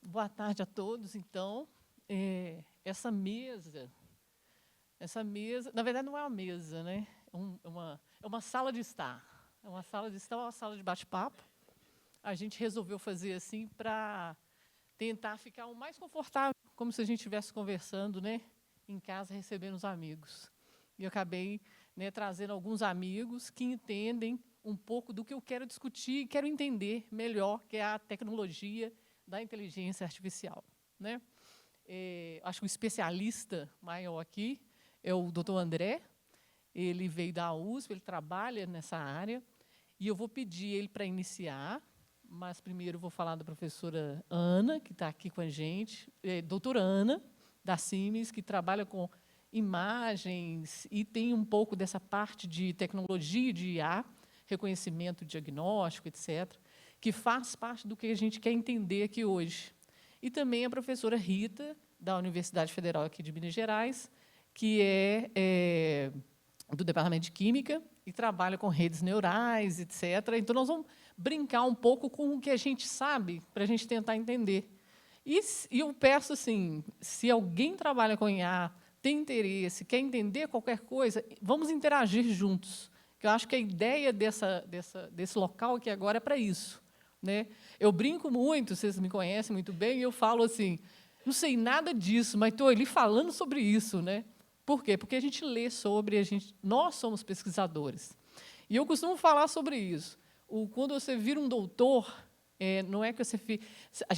Boa tarde a todos. Então, essa mesa, na verdade, não é uma mesa, né? É uma sala de estar. É uma sala de estar, uma sala de bate-papo. A gente resolveu fazer assim para tentar ficar o mais confortável, como se a gente estivesse conversando, né, em casa, recebendo os amigos. E eu acabei, né, trazendo alguns amigos que entendem um pouco do que eu quero discutir e quero entender melhor, que é a tecnologia da inteligência artificial, né? Acho que o especialista maior aqui é o doutor André. Ele veio da USP, ele trabalha nessa área, e eu vou pedir ele para iniciar, mas primeiro eu vou falar da professora Ana, que está aqui com a gente, doutora Ana, da Siemens, que trabalha com imagens e tem um pouco dessa parte de tecnologia de IA, reconhecimento diagnóstico, etc., que faz parte do que a gente quer entender aqui hoje. E também a professora Rita, da Universidade Federal aqui de Minas Gerais, que é do Departamento de Química e trabalha com redes neurais, etc. Então, nós vamos brincar um pouco com o que a gente sabe, para a gente tentar entender. E eu peço, assim, se alguém trabalha com IA, tem interesse, quer entender qualquer coisa, vamos interagir juntos. Eu acho que a ideia desse local aqui agora é para isso, né? Eu brinco muito, vocês me conhecem muito bem, e eu falo assim, não sei nada disso, mas estou ali falando sobre isso, né? Por quê? Porque a gente lê sobre, nós somos pesquisadores. E eu costumo falar sobre isso. Quando você vira um doutor, não é que você fica... A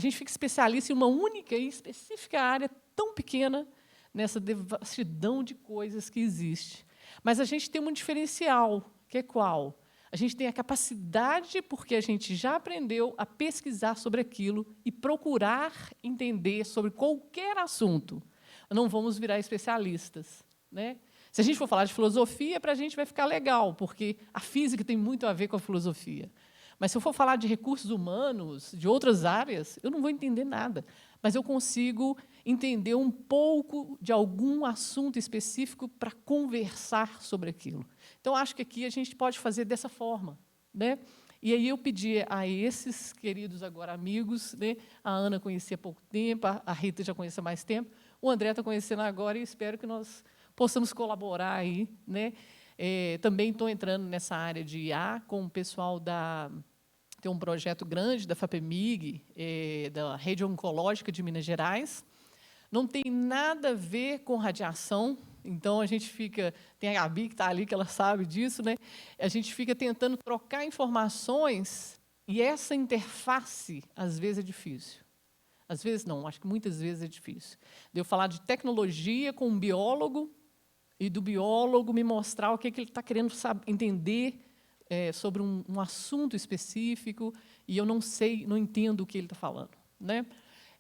gente fica especialista em uma única e específica área tão pequena, nessa vastidão de coisas que existe. Mas a gente tem um diferencial, que é qual? A gente tem a capacidade, porque a gente já aprendeu a pesquisar sobre aquilo e procurar entender sobre qualquer assunto. Não vamos virar especialistas, né? Se a gente for falar de filosofia, para a gente vai ficar legal, porque a física tem muito a ver com a filosofia. Mas, se eu for falar de recursos humanos, de outras áreas, eu não vou entender nada. Mas eu consigo entender um pouco de algum assunto específico para conversar sobre aquilo. Então, acho que aqui a gente pode fazer dessa forma, né? E aí eu pedi a esses queridos agora amigos, né? A Ana conhecia há pouco tempo, a Rita já conhecia há mais tempo, o André está conhecendo agora, e espero que nós possamos colaborar aí, né? Também estou entrando nessa área de IA com o pessoal tem um projeto grande da FAPEMIG, da Rede Oncológica de Minas Gerais. Não tem nada a ver com radiação, então a gente fica... Tem a Gabi, que está ali, que ela sabe disso, né? A gente fica tentando trocar informações, e essa interface, às vezes, é difícil. Às vezes, não, acho que muitas vezes é difícil. De eu falar de tecnologia com um biólogo, e do biólogo me mostrar o que ele está querendo entender sobre um assunto específico, e eu não sei, não entendo o que ele está falando, né?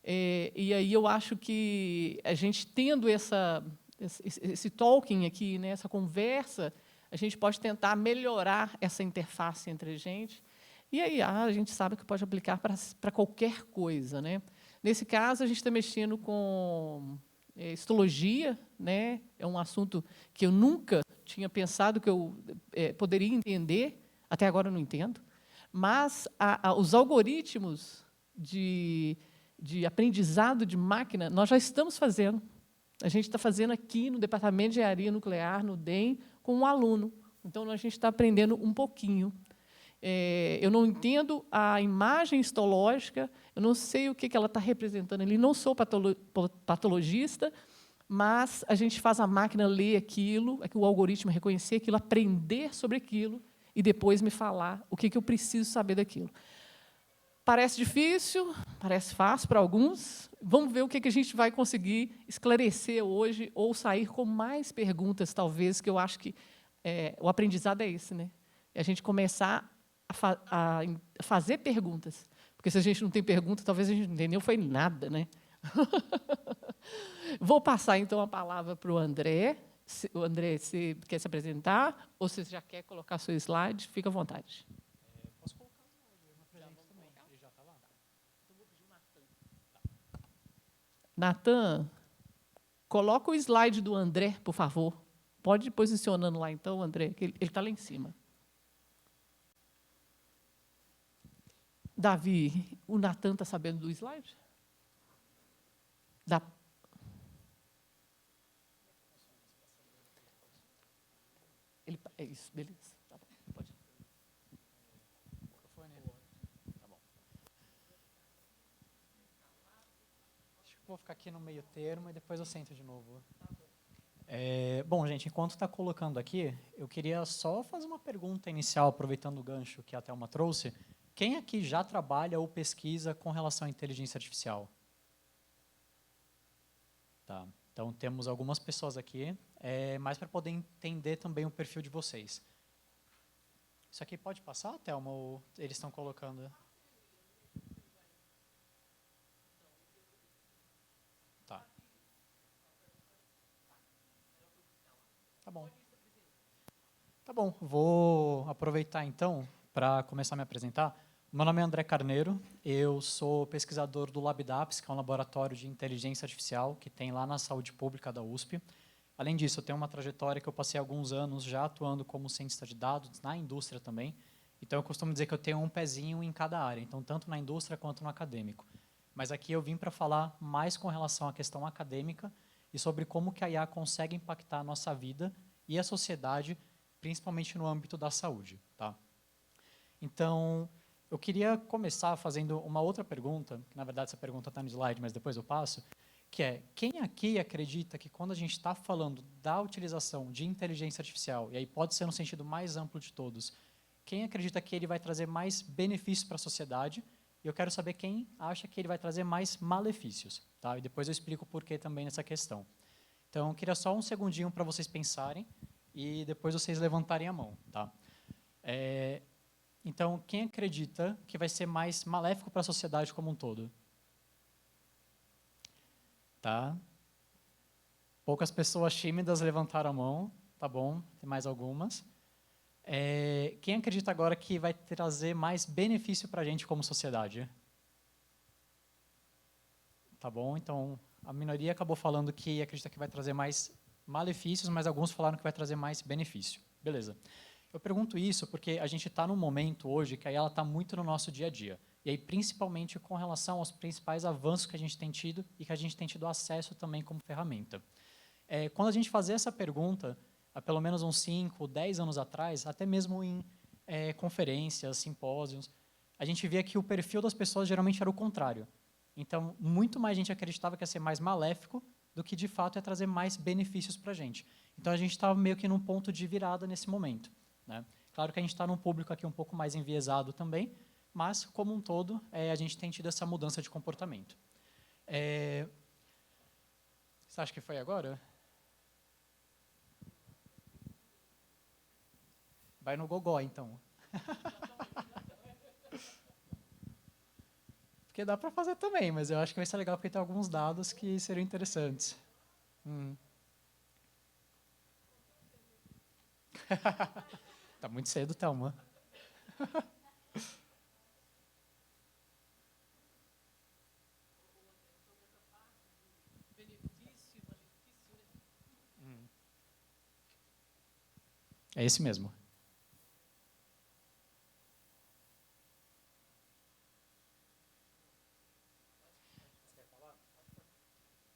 E aí eu acho que a gente tendo esse talking aqui, né, essa conversa, a gente pode tentar melhorar essa interface entre a gente. E aí a gente sabe que pode aplicar para qualquer coisa, né? Nesse caso, a gente está mexendo com histologia, né? É um assunto que eu nunca tinha pensado que eu poderia entender, até agora eu não entendo, mas os algoritmos de aprendizado de máquina, nós já estamos fazendo. A gente está fazendo aqui no Departamento de Engenharia Nuclear, no DEM, com um aluno. Então, a gente está aprendendo um pouquinho. Eu não entendo a imagem histológica, eu não sei o que ela está representando ali, não sou patologista, mas a gente faz a máquina ler aquilo, o algoritmo reconhecer aquilo, aprender sobre aquilo, e depois me falar o que eu preciso saber daquilo. Parece difícil, parece fácil para alguns. Vamos ver o que a gente vai conseguir esclarecer hoje, ou sair com mais perguntas, talvez, que eu acho que o aprendizado é esse, né? É a gente começar a fazer perguntas. Porque, se a gente não tem pergunta, talvez a gente não entendeu foi nada, né? Vou passar, então, a palavra para o André. O André, você quer se apresentar? Ou você já quer colocar seu slide? Fica à vontade. Posso colocar o slide na frente também, ele já está lá. Então, vou pedir o Natan, coloca o slide do André, por favor. Pode ir posicionando lá, então, André, que ele está lá em cima. Davi, O Natan está sabendo do slide? Dá. É isso, beleza. Tá bom, pode ir. Microfone. Tá bom. Acho que vou ficar aqui no meio termo e depois eu sento de novo. Bom, gente, enquanto está colocando aqui, eu queria só fazer uma pergunta inicial, aproveitando o gancho que a Thelma trouxe. Quem aqui já trabalha ou pesquisa com relação à inteligência artificial? Tá. Então, temos algumas pessoas aqui, mais para poder entender também o perfil de vocês. Isso aqui pode passar, Thelma, ou eles estão colocando? Tá. Tá bom. Tá bom, vou aproveitar então para começar a me apresentar. Meu nome é André Carneiro, eu sou pesquisador do LabDAPS, que é um laboratório de inteligência artificial que tem lá na saúde pública da USP. Além disso, eu tenho uma trajetória que eu passei alguns anos já atuando como cientista de dados na indústria também. Então, eu costumo dizer que eu tenho um pezinho em cada área, então tanto na indústria quanto no acadêmico. Mas aqui eu vim para falar mais com relação à questão acadêmica e sobre como que a IA consegue impactar a nossa vida e a sociedade, principalmente no âmbito da saúde. Tá? Então, eu queria começar fazendo uma outra pergunta, que na verdade essa pergunta está no slide, mas depois eu passo, que é, quem aqui acredita que quando a gente está falando da utilização de inteligência artificial, e aí pode ser no sentido mais amplo de todos, quem acredita que ele vai trazer mais benefícios para a sociedade? E eu quero saber quem acha que ele vai trazer mais malefícios. Tá? E depois eu explico o porquê também nessa questão. Então, eu queria só um segundinho para vocês pensarem e depois vocês levantarem a mão. Tá? Então, quem acredita que vai ser mais maléfico para a sociedade como um todo? Tá? Poucas pessoas tímidas levantaram a mão. Tá bom, tem mais algumas. Quem acredita agora que vai trazer mais benefício para a gente como sociedade? Tá bom, então a minoria acabou falando que acredita que vai trazer mais malefícios, mas alguns falaram que vai trazer mais benefício. Beleza. Eu pergunto isso porque a gente está num momento hoje que aí ela está muito no nosso dia a dia. E aí, principalmente com relação aos principais avanços que a gente tem tido e que a gente tem tido acesso também como ferramenta. Quando a gente fazia essa pergunta, há pelo menos uns 5, 10 anos atrás, até mesmo em conferências, simpósios, a gente via que o perfil das pessoas geralmente era o contrário. Então, muito mais gente acreditava que ia ser mais maléfico do que, de fato, ia trazer mais benefícios para a gente. Então, a gente estava meio que num ponto de virada nesse momento. Né? Claro que a gente está num público aqui um pouco mais enviesado também, mas, como um todo, a gente tem tido essa mudança de comportamento. Você acha que foi agora? Vai no gogó, então. Porque dá para fazer também, mas eu acho que vai ser legal porque tem alguns dados que seriam interessantes. Tá muito cedo, Thelma. É esse mesmo.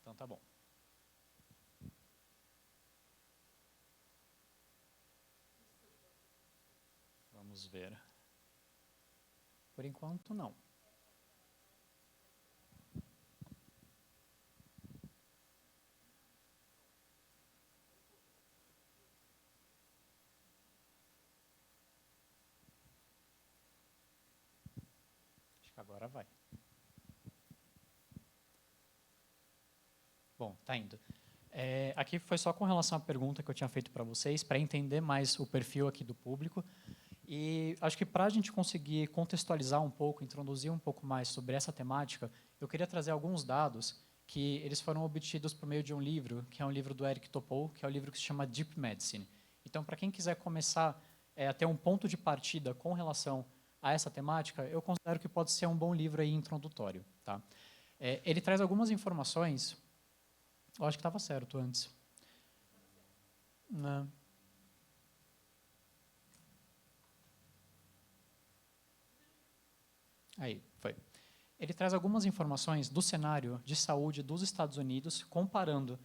Então tá bom. Vamos ver. Por enquanto, não. Acho que agora vai. Bom, tá indo. Aqui foi só com relação à pergunta que eu tinha feito para vocês, para entender mais o perfil aqui do público. E acho que para a gente conseguir contextualizar um pouco, introduzir um pouco mais sobre essa temática, eu queria trazer alguns dados que eles foram obtidos por meio de um livro, que é um livro do Eric Topol, que é um livro que se chama Deep Medicine. Então, para quem quiser começar a ter um ponto de partida com relação a essa temática, eu considero que pode ser um bom livro aí introdutório. Tá? Ele traz algumas informações. Eu acho que estava certo antes. Não. Aí, foi. ele traz algumas informações do cenário de saúde dos Estados Unidos, comparando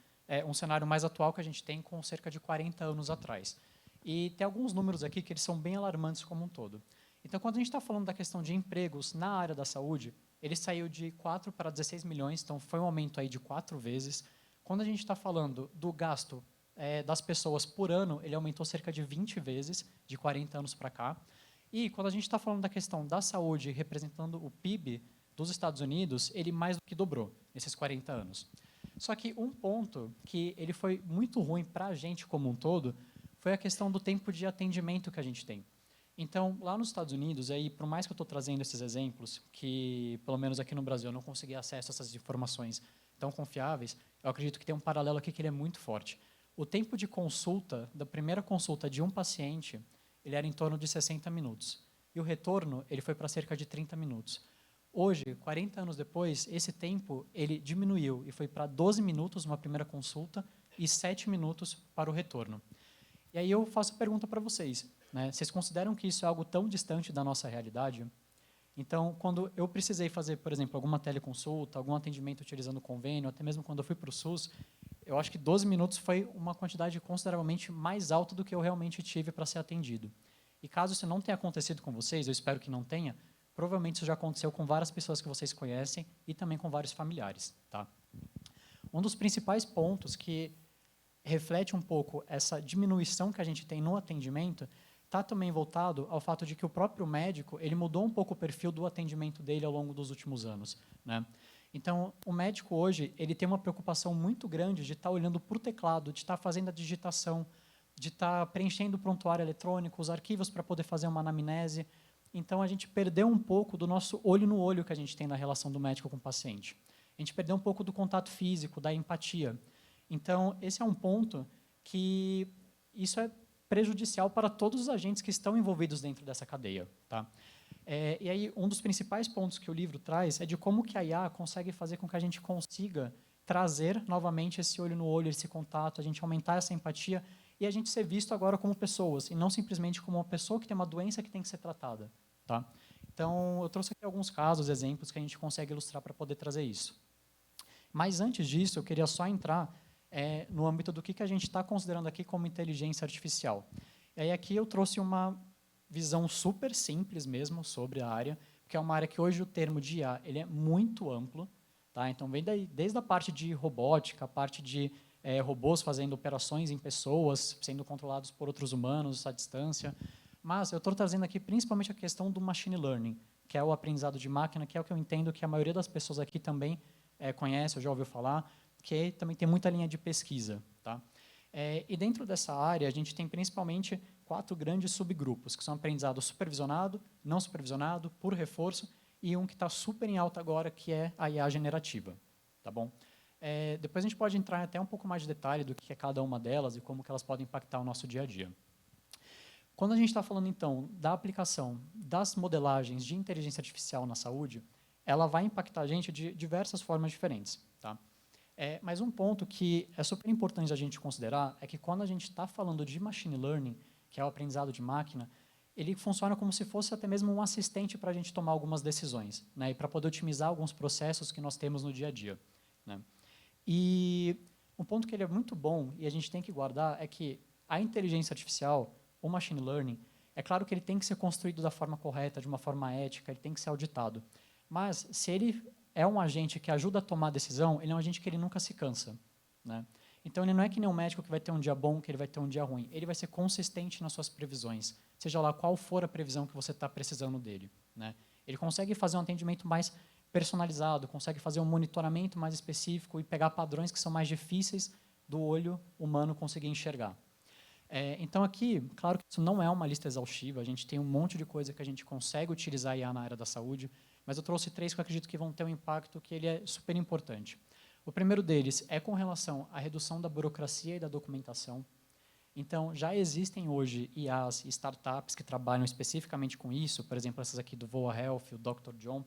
um cenário mais atual que a gente tem com cerca de 40 anos atrás. E tem alguns números aqui que eles são bem alarmantes como um todo. Então, quando a gente está falando da questão de empregos na área da saúde, ele saiu de 4 para 16 milhões, então foi um aumento aí de 4 vezes. Quando a gente está falando do gasto das pessoas por ano, ele aumentou cerca de 20 vezes, de 40 anos para cá. E quando a gente está falando da questão da saúde representando o PIB dos Estados Unidos, ele mais do que dobrou nesses 40 anos. Só que um ponto que ele foi muito ruim para a gente como um todo foi a questão do tempo de atendimento que a gente tem. Então, lá nos Estados Unidos, aí, por mais que eu estou trazendo esses exemplos, que pelo menos aqui no Brasil eu não consegui acesso a essas informações tão confiáveis, eu acredito que tem um paralelo aqui que ele é muito forte. O tempo de consulta, da primeira consulta de um paciente, ele era em torno de 60 minutos. E o retorno, ele foi para cerca de 30 minutos. Hoje, 40 anos depois, esse tempo ele diminuiu e foi para 12 minutos uma primeira consulta e 7 minutos para o retorno. E aí eu faço a pergunta para vocês, né? Vocês consideram que isso é algo tão distante da nossa realidade? Então, quando eu precisei fazer, por exemplo, alguma teleconsulta, algum atendimento utilizando o convênio, até mesmo quando eu fui para o SUS, eu acho que 12 minutos foi uma quantidade consideravelmente mais alta do que eu realmente tive para ser atendido. E caso isso não tenha acontecido com vocês, eu espero que não tenha, provavelmente isso já aconteceu com várias pessoas que vocês conhecem e também com vários familiares. Tá? Um dos principais pontos que reflete um pouco essa diminuição que a gente tem no atendimento está também voltado ao fato de que o próprio médico ele mudou um pouco o perfil do atendimento dele ao longo dos últimos anos, né? Então, o médico hoje ele tem uma preocupação muito grande de estar olhando para o teclado, de estar fazendo a digitação, de estar preenchendo o prontuário eletrônico, os arquivos para poder fazer uma anamnese. Então, a gente perdeu um pouco do nosso olho no olho que a gente tem na relação do médico com o paciente. A gente perdeu um pouco do contato físico, da empatia. Então, esse é um ponto que isso é prejudicial para todos os agentes que estão envolvidos dentro dessa cadeia. Tá? E aí, um dos principais pontos que o livro traz é de como que a IA consegue fazer com que a gente consiga trazer novamente esse olho no olho, esse contato, a gente aumentar essa empatia e a gente ser visto agora como pessoas, e não simplesmente como uma pessoa que tem uma doença que tem que ser tratada. Tá? Então, eu trouxe aqui alguns casos, exemplos que a gente consegue ilustrar para poder trazer isso. Mas, antes disso, eu queria só entrar no âmbito do que a gente está considerando aqui como inteligência artificial. E aí, aqui eu trouxe uma visão super simples mesmo sobre a área, porque é uma área que hoje o termo de IA ele é muito amplo. Tá? Então, vem desde a parte de robótica, a parte de robôs fazendo operações em pessoas, sendo controlados por outros humanos à distância. Mas eu estou trazendo aqui principalmente a questão do machine learning, que é o aprendizado de máquina, que é o que eu entendo que a maioria das pessoas aqui também conhece, ou já ouviu falar, que também tem muita linha de pesquisa. Tá? E dentro dessa área, a gente tem principalmente 4 grandes subgrupos, que são aprendizado supervisionado, não supervisionado, por reforço, e um que está super em alta agora, que é a IA generativa. Tá bom? Depois a gente pode entrar até um pouco mais de detalhe do que é cada uma delas e como que elas podem impactar o nosso dia a dia. Quando a gente está falando, então, da aplicação das modelagens de inteligência artificial na saúde, ela vai impactar a gente de diversas formas diferentes. Tá? Mas um ponto que é super importante a gente considerar é que quando a gente está falando de machine learning, que é o aprendizado de máquina, ele funciona como se fosse até mesmo um assistente para a gente tomar algumas decisões, né, e para poder otimizar alguns processos que nós temos no dia a dia. Né. E um ponto que ele é muito bom e a gente tem que guardar é que a inteligência artificial, o machine learning, é claro que ele tem que ser construído da forma correta, de uma forma ética, ele tem que ser auditado. Mas se ele é um agente que ajuda a tomar a decisão, ele é um agente que ele nunca se cansa. Né? Então, ele não é que nem um médico que vai ter um dia bom, que ele vai ter um dia ruim. Ele vai ser consistente nas suas previsões, seja lá qual for a previsão que você está precisando dele. Né? Ele consegue fazer um atendimento mais personalizado, consegue fazer um monitoramento mais específico e pegar padrões que são mais difíceis do olho humano conseguir enxergar. Então, aqui, claro que isso não é uma lista exaustiva, a gente tem um monte de coisa que a gente consegue utilizar IA na área da saúde, mas eu trouxe 3 que eu acredito que vão ter um impacto que ele é super importante. O primeiro deles é com relação à redução da burocracia e da documentação. Então, já existem hoje IAs e startups que trabalham especificamente com isso, por exemplo, essas aqui do Voa Health, o Dr. John,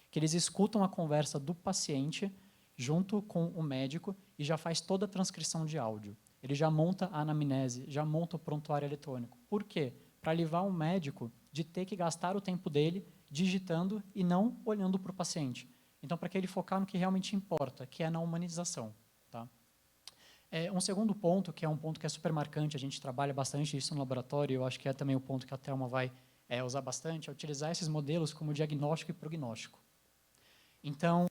que eles escutam a conversa do paciente junto com o médico e já faz toda a transcrição de áudio. Ele já monta a anamnese, já monta o prontuário eletrônico. Por quê? Para livrar o médico de ter que gastar o tempo dele digitando e não olhando para o paciente. Então, para que ele focar no que realmente importa, que é na humanização. Tá? Um segundo ponto, que é um ponto que é super marcante, a gente trabalha bastante isso no laboratório, eu acho que é também o ponto que a Thelma vai usar bastante, é utilizar esses modelos como diagnóstico e prognóstico. Então,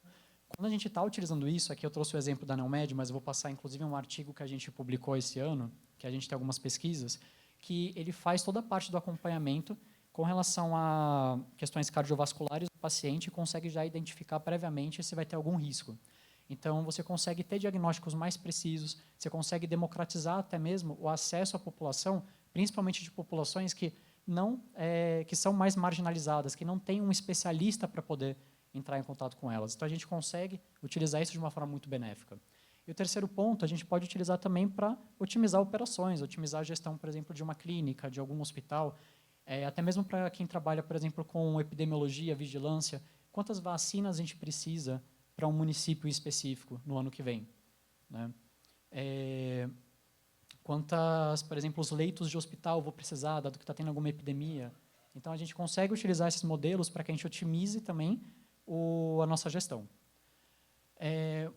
quando a gente está utilizando isso, aqui eu trouxe o exemplo da NEOMED, mas eu vou passar, inclusive, um artigo que a gente publicou esse ano, que a gente tem algumas pesquisas, que ele faz toda a parte do acompanhamento com relação a questões cardiovasculares do paciente e consegue já identificar previamente se vai ter algum risco. Então, você consegue ter diagnósticos mais precisos, você consegue democratizar até mesmo o acesso à população, principalmente de populações que que são mais marginalizadas, que não têm um especialista para poder entrar em contato com elas. Então, a gente consegue utilizar isso de uma forma muito benéfica. E o terceiro ponto, a gente pode utilizar também para otimizar operações, otimizar a gestão, por exemplo, de uma clínica, de algum hospital, até mesmo para quem trabalha, por exemplo, com epidemiologia, vigilância, quantas vacinas a gente precisa para um município específico no ano que vem, né? Quantas, por exemplo, os leitos de hospital vou precisar, dado que está tendo alguma epidemia. Então, a gente consegue utilizar esses modelos para que a gente otimize também a nossa gestão.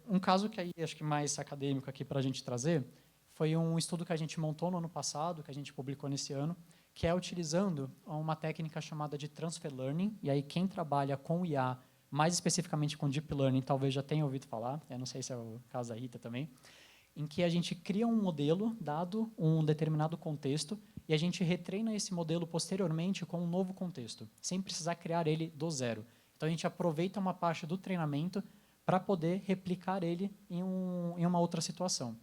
Um caso que aí acho que mais acadêmico aqui para a gente trazer foi um estudo que a gente montou no ano passado, que a gente publicou nesse ano, que é utilizando uma técnica chamada de Transfer Learning, e aí quem trabalha com IA, mais especificamente com Deep Learning, talvez já tenha ouvido falar, eu não sei se é o caso da Rita também, em que a gente cria um modelo, dado um determinado contexto, e a gente retreina esse modelo posteriormente com um novo contexto, sem precisar criar ele do zero. Então, a gente aproveita uma parte do treinamento para poder replicar ele em uma outra situação.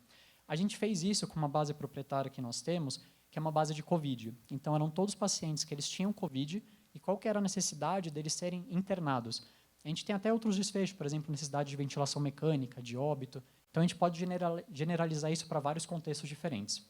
A gente fez isso com uma base proprietária que nós temos, que é uma base de COVID. Então, eram todos pacientes que eles tinham COVID e qual que era a necessidade deles serem internados. A gente tem até outros desfechos, por exemplo, necessidade de ventilação mecânica, de óbito. Então, a gente pode generalizar isso para vários contextos diferentes.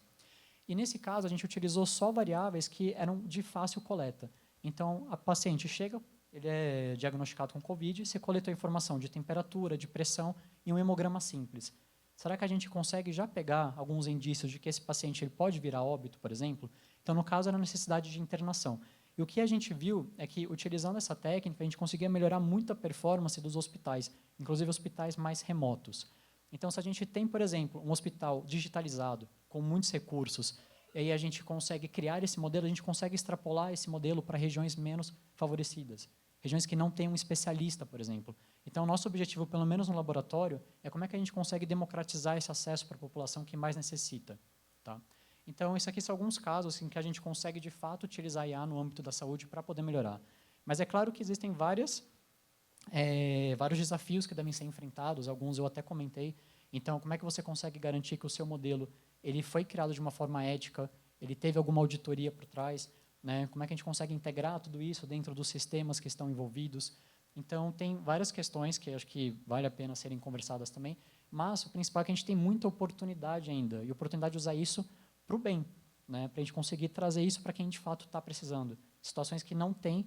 E, nesse caso, a gente utilizou só variáveis que eram de fácil coleta. Então, a paciente chega, ele é diagnosticado com COVID, você coletou informação de temperatura, de pressão e um hemograma simples. Será que a gente consegue já pegar alguns indícios de que esse paciente ele pode vir a óbito, por exemplo? Então, no caso, era a necessidade de internação. E o que a gente viu é que, utilizando essa técnica, a gente conseguia melhorar muito a performance dos hospitais, inclusive hospitais mais remotos. Então, se a gente tem, por exemplo, um hospital digitalizado, com muitos recursos, e aí a gente consegue criar esse modelo, a gente consegue extrapolar esse modelo para regiões menos favorecidas, regiões que não têm um especialista, por exemplo. Então, o nosso objetivo, pelo menos no laboratório, é como é que a gente consegue democratizar esse acesso para a população que mais necessita. Tá? Então, isso aqui são alguns casos em que a gente consegue, de fato, utilizar a IA no âmbito da saúde para poder melhorar. Mas é claro que existem vários desafios que devem ser enfrentados, alguns eu até comentei. Então, como é que você consegue garantir que o seu modelo ele foi criado de uma forma ética, ele teve alguma auditoria por trás, né? Como é que a gente consegue integrar tudo isso dentro dos sistemas que estão envolvidos? Então, tem várias questões que acho que vale a pena serem conversadas também, mas o principal é que a gente tem muita oportunidade ainda, e oportunidade de usar isso para o bem, né? Para a gente conseguir trazer isso para quem de fato está precisando. Situações que não tem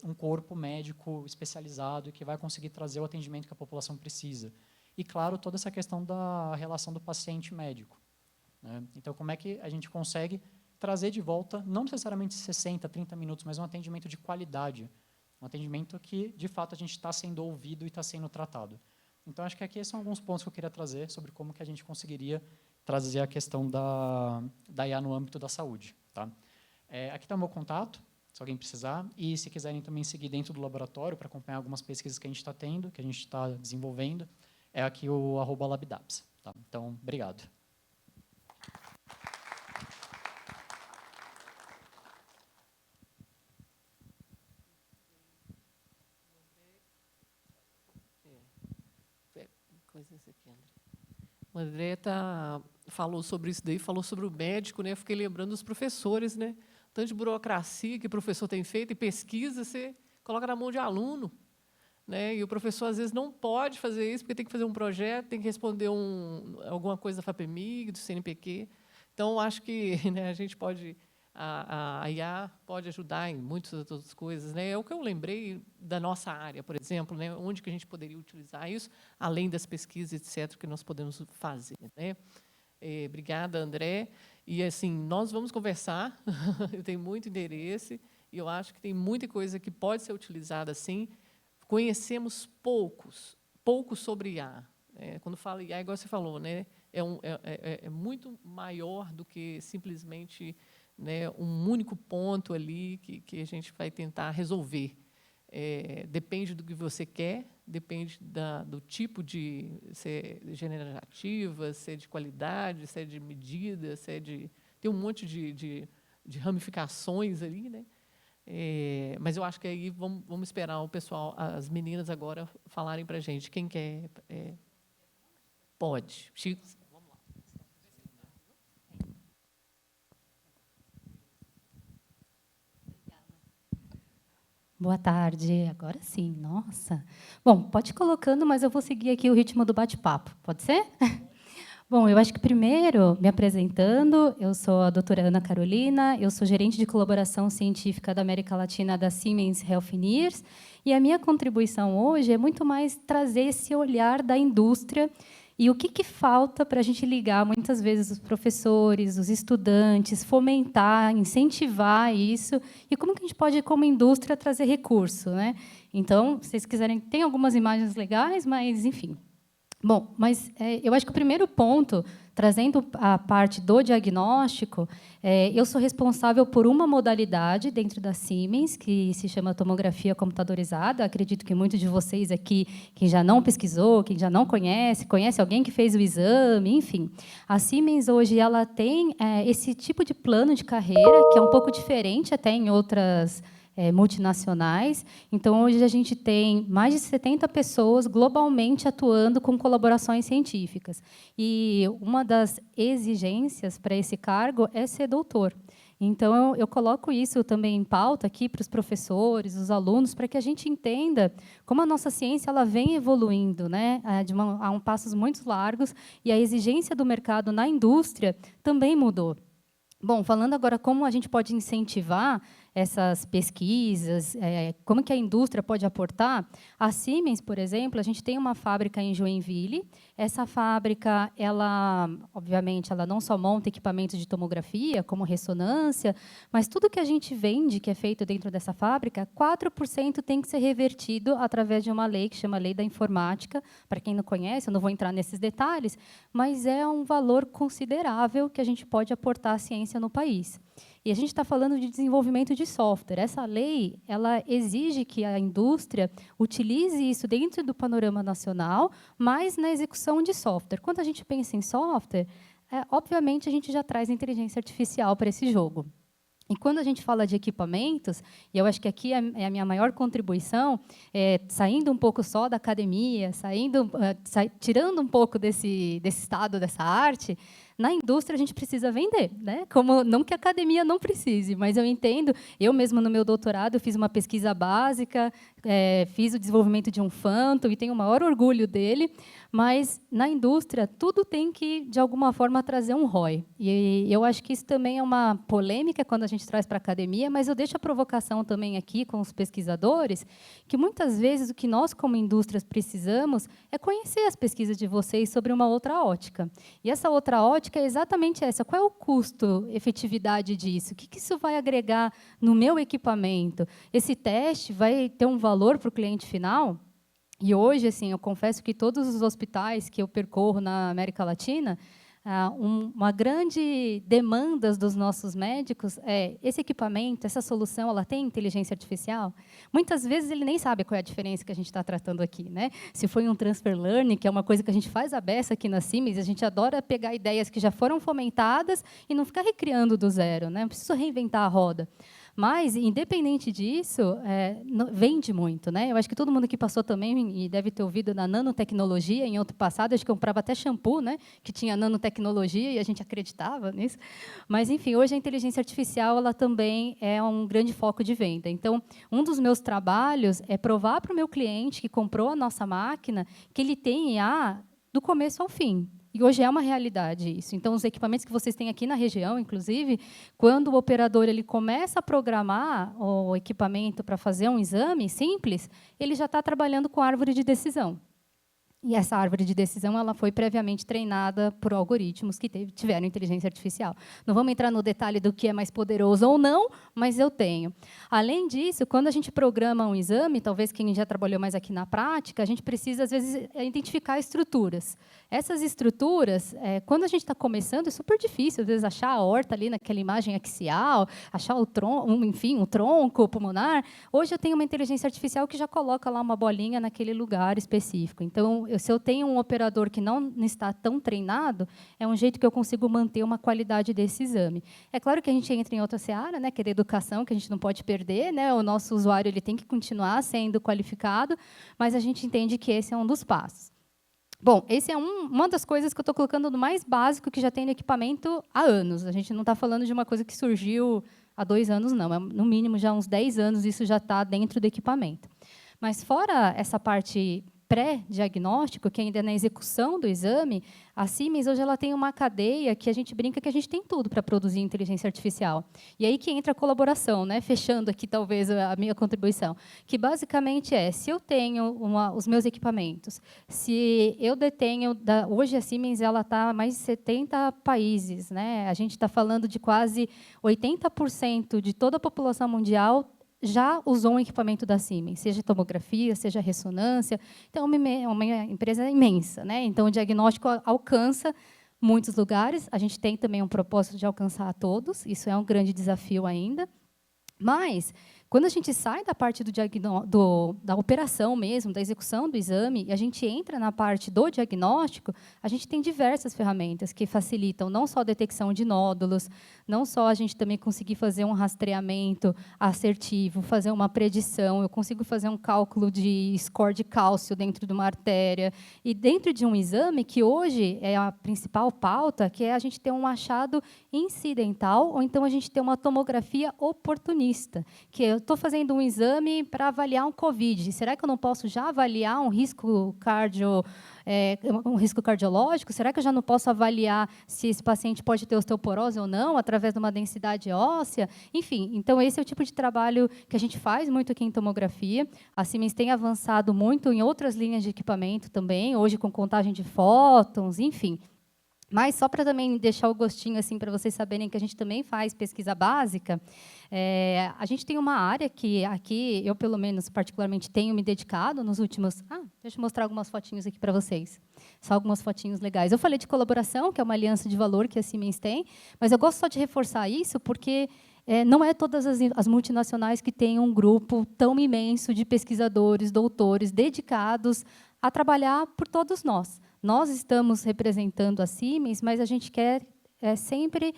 um corpo médico especializado e que vai conseguir trazer o atendimento que a população precisa. E, claro, toda essa questão da relação do paciente-médico, né? Então, como é que a gente consegue trazer de volta, não necessariamente 60, 30 minutos, mas um atendimento de qualidade, um atendimento que, de fato, a gente está sendo ouvido e está sendo tratado. Então, acho que aqui são alguns pontos que eu queria trazer sobre como que a gente conseguiria trazer a questão da IA no âmbito da saúde. Tá? Aqui está o meu contato, se alguém precisar, e se quiserem também seguir dentro do laboratório para acompanhar algumas pesquisas que a gente está tendo, que a gente está desenvolvendo, é aqui o @labdaps. Tá? Então, obrigado. O André falou sobre isso daí, falou sobre o médico, né? Eu fiquei lembrando dos professores, né? Tanto de burocracia que o professor tem feito e pesquisa, você coloca na mão de aluno, né? E o professor às vezes não pode fazer isso porque tem que fazer um projeto, tem que responder alguma coisa da FAPEMIG, do CNPq. Então, acho que, né, a gente pode a IA pode ajudar em muitas outras coisas, né? É o que eu lembrei da nossa área, por exemplo, né? Onde que a gente poderia utilizar isso, além das pesquisas, etc., que nós podemos fazer, né? Obrigada, André. E, assim, nós vamos conversar, eu tenho muito interesse, e eu acho que tem muita coisa que pode ser utilizada, sim, conhecemos pouco sobre IA. Quando fala IA, igual você falou, né, é muito maior do que simplesmente, né, um único ponto ali que a gente vai tentar resolver. Depende do que você quer, depende do tipo de se é generativa, se é de qualidade, se é de medida, se é de tem um monte de ramificações ali, né? Mas eu acho que aí vamos esperar o pessoal, as meninas agora falarem para a gente. Quem quer pode. Chico, vamos lá. Boa tarde. Agora sim, nossa. Bom, pode ir colocando, mas eu vou seguir aqui o ritmo do bate-papo. Pode ser? Bom, eu acho que primeiro, me apresentando, eu sou a doutora Ana Carolina, eu sou gerente de colaboração científica da América Latina da Siemens Healthineers, e a minha contribuição hoje é muito mais trazer esse olhar da indústria e o que falta para a gente ligar, muitas vezes, os professores, os estudantes, fomentar, incentivar isso, e como que a gente pode, como indústria, trazer recurso, né? Então, se vocês quiserem, tem algumas imagens legais, mas, enfim. Bom, mas eu acho que o primeiro ponto, trazendo a parte do diagnóstico, eu sou responsável por uma modalidade dentro da Siemens, que se chama tomografia computadorizada. Acredito que muitos de vocês aqui, quem já não pesquisou, quem já não conhece alguém que fez o exame, enfim. A Siemens, hoje, ela tem esse tipo de plano de carreira, que é um pouco diferente até em outras multinacionais. Então, hoje, a gente tem mais de 70 pessoas globalmente atuando com colaborações científicas. E uma das exigências para esse cargo é ser doutor. Então, eu coloco isso também em pauta aqui para os professores, os alunos, para que a gente entenda como a nossa ciência ela vem evoluindo, né, a passos muito largos, e a exigência do mercado na indústria também mudou. Bom, falando agora como a gente pode incentivar essas pesquisas, como que a indústria pode aportar, a Siemens, por exemplo, a gente tem uma fábrica em Joinville. Essa fábrica, obviamente, ela não só monta equipamentos de tomografia, como ressonância, mas tudo que a gente vende, que é feito dentro dessa fábrica, 4% tem que ser revertido através de uma lei que chama Lei da Informática. Para quem não conhece, eu não vou entrar nesses detalhes, mas é um valor considerável que a gente pode aportar à ciência no país. E a gente está falando de desenvolvimento de software. Essa lei ela exige que a indústria utilize isso dentro do panorama nacional, mas na execução de software. Quando a gente pensa em software, obviamente, a gente já traz inteligência artificial para esse jogo. E quando a gente fala de equipamentos, e eu acho que aqui é a minha maior contribuição, saindo um pouco só da academia, tirando um pouco desse estado, dessa arte, na indústria a gente precisa vender, né? Como, não que a academia não precise, mas eu entendo, eu mesmo no meu doutorado eu fiz uma pesquisa básica, fiz o desenvolvimento de um Phantom e tenho o maior orgulho dele, mas na indústria tudo tem que, de alguma forma, trazer um ROI. E eu acho que isso também é uma polêmica quando a gente traz para a academia, mas eu deixo a provocação também aqui com os pesquisadores, que muitas vezes o que nós, como indústrias, precisamos é conhecer as pesquisas de vocês sobre uma outra ótica. E essa outra ótica é exatamente essa. Qual é o custo, efetividade disso? O que isso vai agregar no meu equipamento? Esse teste vai ter um valor para o cliente final? E hoje, assim, eu confesso que todos os hospitais que eu percorro na América Latina, uma grande demanda dos nossos médicos é esse equipamento, essa solução, ela tem inteligência artificial? Muitas vezes ele nem sabe qual é a diferença que a gente está tratando aqui, né? Se foi um transfer learning, que é uma coisa que a gente faz a beça aqui na Siemens, a gente adora pegar ideias que já foram fomentadas e não ficar recriando do zero, né? Não preciso reinventar a roda. Mas, independente disso, vende muito, né? Eu acho que todo mundo que passou também e deve ter ouvido da nanotecnologia em outro passado, acho que comprava até shampoo, né? Que tinha nanotecnologia e a gente acreditava nisso. Mas, enfim, hoje a inteligência artificial ela também é um grande foco de venda. Então, um dos meus trabalhos é provar para o meu cliente que comprou a nossa máquina que ele tem IA do começo ao fim. E hoje é uma realidade isso. Então, os equipamentos que vocês têm aqui na região, inclusive, quando o operador ele começa a programar o equipamento para fazer um exame simples, ele já está trabalhando com árvore de decisão. E essa árvore de decisão ela foi previamente treinada por algoritmos que tiveram inteligência artificial. Não vamos entrar no detalhe do que é mais poderoso ou não, mas eu tenho. Além disso, quando a gente programa um exame, talvez quem já trabalhou mais aqui na prática, a gente precisa, às vezes, identificar estruturas. Essas estruturas, quando a gente está começando, é super difícil, às vezes, achar a horta ali naquela imagem axial, achar o tronco, enfim, o tronco pulmonar. Hoje eu tenho uma inteligência artificial que já coloca lá uma bolinha naquele lugar específico. Então, se eu tenho um operador que não está tão treinado, é um jeito que eu consigo manter uma qualidade desse exame. É claro que a gente entra em outra seara, né, que é a educação, que a gente não pode perder, né, o nosso usuário ele tem que continuar sendo qualificado, mas a gente entende que esse é um dos passos. Bom, esse é uma das coisas que eu estou colocando no mais básico que já tem no equipamento há anos. A gente não está falando de uma coisa que surgiu há 2 anos, não. É, no mínimo, já há uns 10 anos isso já está dentro do equipamento. Mas, fora essa parte pré-diagnóstico, que ainda é na execução do exame, a Siemens hoje ela tem uma cadeia que a gente brinca que a gente tem tudo para produzir inteligência artificial. E aí que entra a colaboração, né? Fechando aqui talvez a minha contribuição, que basicamente se eu tenho os meus equipamentos, se eu detenho, hoje a Siemens ela está em mais de 70 países, né? A gente está falando de quase 80% de toda a população mundial já usou um equipamento da Siemens, seja tomografia, seja ressonância. Então, é uma empresa imensa, né? Então, o diagnóstico alcança muitos lugares. A gente tem também um propósito de alcançar a todos. Isso é um grande desafio ainda. Mas, quando a gente sai da parte da operação mesmo, da execução do exame, e a gente entra na parte do diagnóstico, a gente tem diversas ferramentas que facilitam não só a detecção de nódulos, não só a gente também conseguir fazer um rastreamento assertivo, fazer uma predição, eu consigo fazer um cálculo de score de cálcio dentro de uma artéria, e dentro de um exame, que hoje é a principal pauta, que é a gente ter um achado incidental, ou então a gente ter uma tomografia oportunista, que eu estou fazendo um exame para avaliar um COVID. Será que eu não posso já avaliar um risco cardiológico? Será que eu já não posso avaliar se esse paciente pode ter osteoporose ou não, através de uma densidade óssea? Enfim, então esse é o tipo de trabalho que a gente faz muito aqui em tomografia. A Siemens tem avançado muito em outras linhas de equipamento também, hoje com contagem de fótons, enfim. Mas, só para também deixar o gostinho assim para vocês saberem que a gente também faz pesquisa básica, a gente tem uma área que aqui, eu, pelo menos, particularmente, tenho me dedicado nos últimos... deixa eu mostrar algumas fotinhos aqui para vocês. Só algumas fotinhos legais. Eu falei de colaboração, que é uma aliança de valor que a Siemens tem, mas eu gosto só de reforçar isso porque não é todas as multinacionais que têm um grupo tão imenso de pesquisadores, doutores, dedicados a trabalhar por todos nós. Nós estamos representando a Siemens, mas a gente quer sempre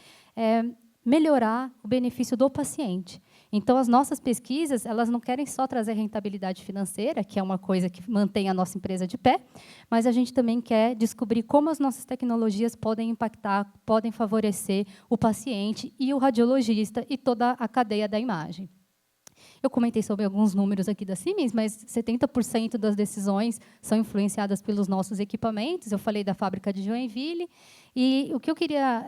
melhorar o benefício do paciente. Então, as nossas pesquisas, elas não querem só trazer rentabilidade financeira, que é uma coisa que mantém a nossa empresa de pé, mas a gente também quer descobrir como as nossas tecnologias podem impactar, podem favorecer o paciente e o radiologista e toda a cadeia da imagem. Eu comentei sobre alguns números aqui da Siemens, mas 70% das decisões são influenciadas pelos nossos equipamentos. Eu falei da fábrica de Joinville. E o que eu queria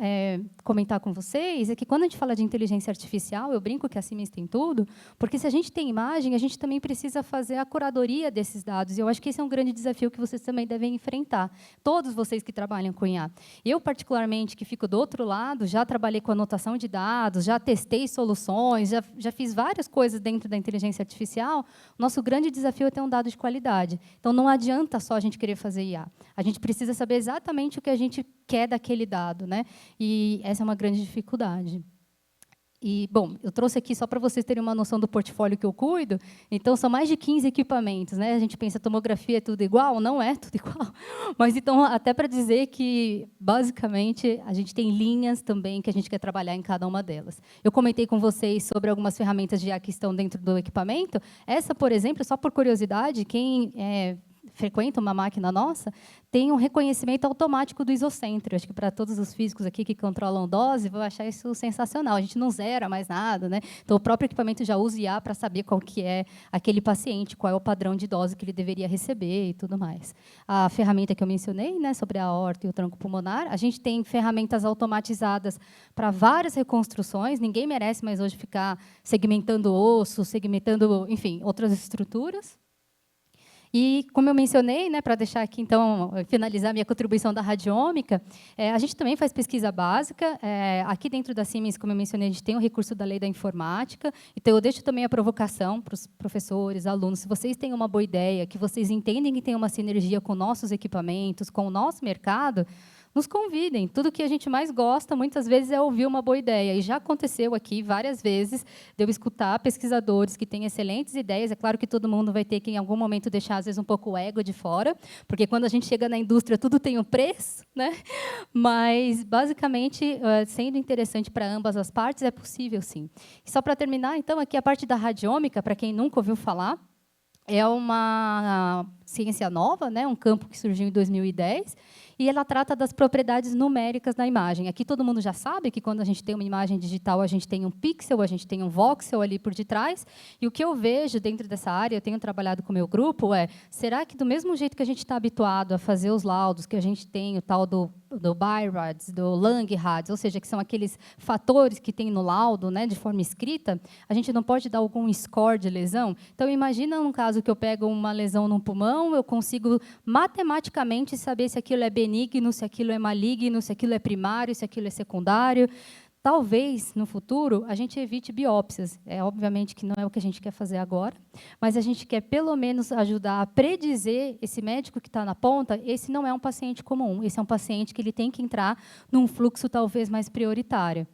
comentar com vocês é que, quando a gente fala de inteligência artificial, eu brinco que a Siemens tem tudo, porque, se a gente tem imagem, a gente também precisa fazer a curadoria desses dados. E eu acho que esse é um grande desafio que vocês também devem enfrentar, todos vocês que trabalham com IA. Eu, particularmente, que fico do outro lado, já trabalhei com anotação de dados, já testei soluções, já fiz várias coisas dentro da inteligência artificial. O nosso grande desafio é ter um dado de qualidade. Então, não adianta só a gente querer fazer IA. A gente precisa saber exatamente o que a gente quer daquele dado, né? E essa é uma grande dificuldade. E, bom, eu trouxe aqui só para vocês terem uma noção do portfólio que eu cuido. Então, são mais de 15 equipamentos, né? A gente pensa, tomografia é tudo igual? Não é tudo igual. Mas, então, até para dizer que, basicamente, a gente tem linhas também que a gente quer trabalhar em cada uma delas. Eu comentei com vocês sobre algumas ferramentas de IA que estão dentro do equipamento. Essa, por exemplo, só por curiosidade, quem frequenta uma máquina nossa, tem um reconhecimento automático do isocentro. Acho que, para todos os físicos aqui que controlam dose, vão achar isso sensacional. A gente não zera mais nada, né? Então, o próprio equipamento já usa IA para saber qual que é aquele paciente, qual é o padrão de dose que ele deveria receber e tudo mais. A ferramenta que eu mencionei, né, sobre a aorta e o tronco pulmonar, a gente tem ferramentas automatizadas para várias reconstruções. Ninguém merece mais hoje ficar segmentando osso, segmentando, enfim, outras estruturas. E, como eu mencionei, né, para deixar aqui, então, finalizar minha contribuição da radiômica, a gente também faz pesquisa básica. Aqui dentro da Siemens, como eu mencionei, a gente tem o recurso da lei da informática. Então, eu deixo também a provocação para os professores, alunos. Se vocês têm uma boa ideia, que vocês entendem que tem uma sinergia com nossos equipamentos, com o nosso mercado, nos convidem. Tudo que a gente mais gosta, muitas vezes, é ouvir uma boa ideia. E já aconteceu aqui várias vezes de eu escutar pesquisadores que têm excelentes ideias. É claro que todo mundo vai ter que, em algum momento, deixar, às vezes, um pouco o ego de fora, porque quando a gente chega na indústria, tudo tem um preço, né? Mas, basicamente, sendo interessante para ambas as partes, é possível, sim. E só para terminar, então, aqui a parte da radiômica, para quem nunca ouviu falar, é uma ciência nova, né, um campo que surgiu em 2010, e ela trata das propriedades numéricas da imagem. Aqui todo mundo já sabe que quando a gente tem uma imagem digital, a gente tem um pixel, a gente tem um voxel ali por detrás, e o que eu vejo dentro dessa área, eu tenho trabalhado com o meu grupo, será que do mesmo jeito que a gente está habituado a fazer os laudos, que a gente tem o tal do BI-RADS, do Lang-RADS, ou seja, que são aqueles fatores que tem no laudo, né, de forma escrita, a gente não pode dar algum score de lesão? Então, imagina um caso que eu pego uma lesão no pulmão, eu consigo matematicamente saber se aquilo é benigno, se aquilo é maligno, se aquilo é primário, se aquilo é secundário. Talvez, no futuro, a gente evite biópsias. Obviamente que não é o que a gente quer fazer agora, mas a gente quer, pelo menos, ajudar a predizer esse médico que está na ponta, esse não é um paciente comum, esse é um paciente que ele tem que entrar num fluxo talvez mais prioritário.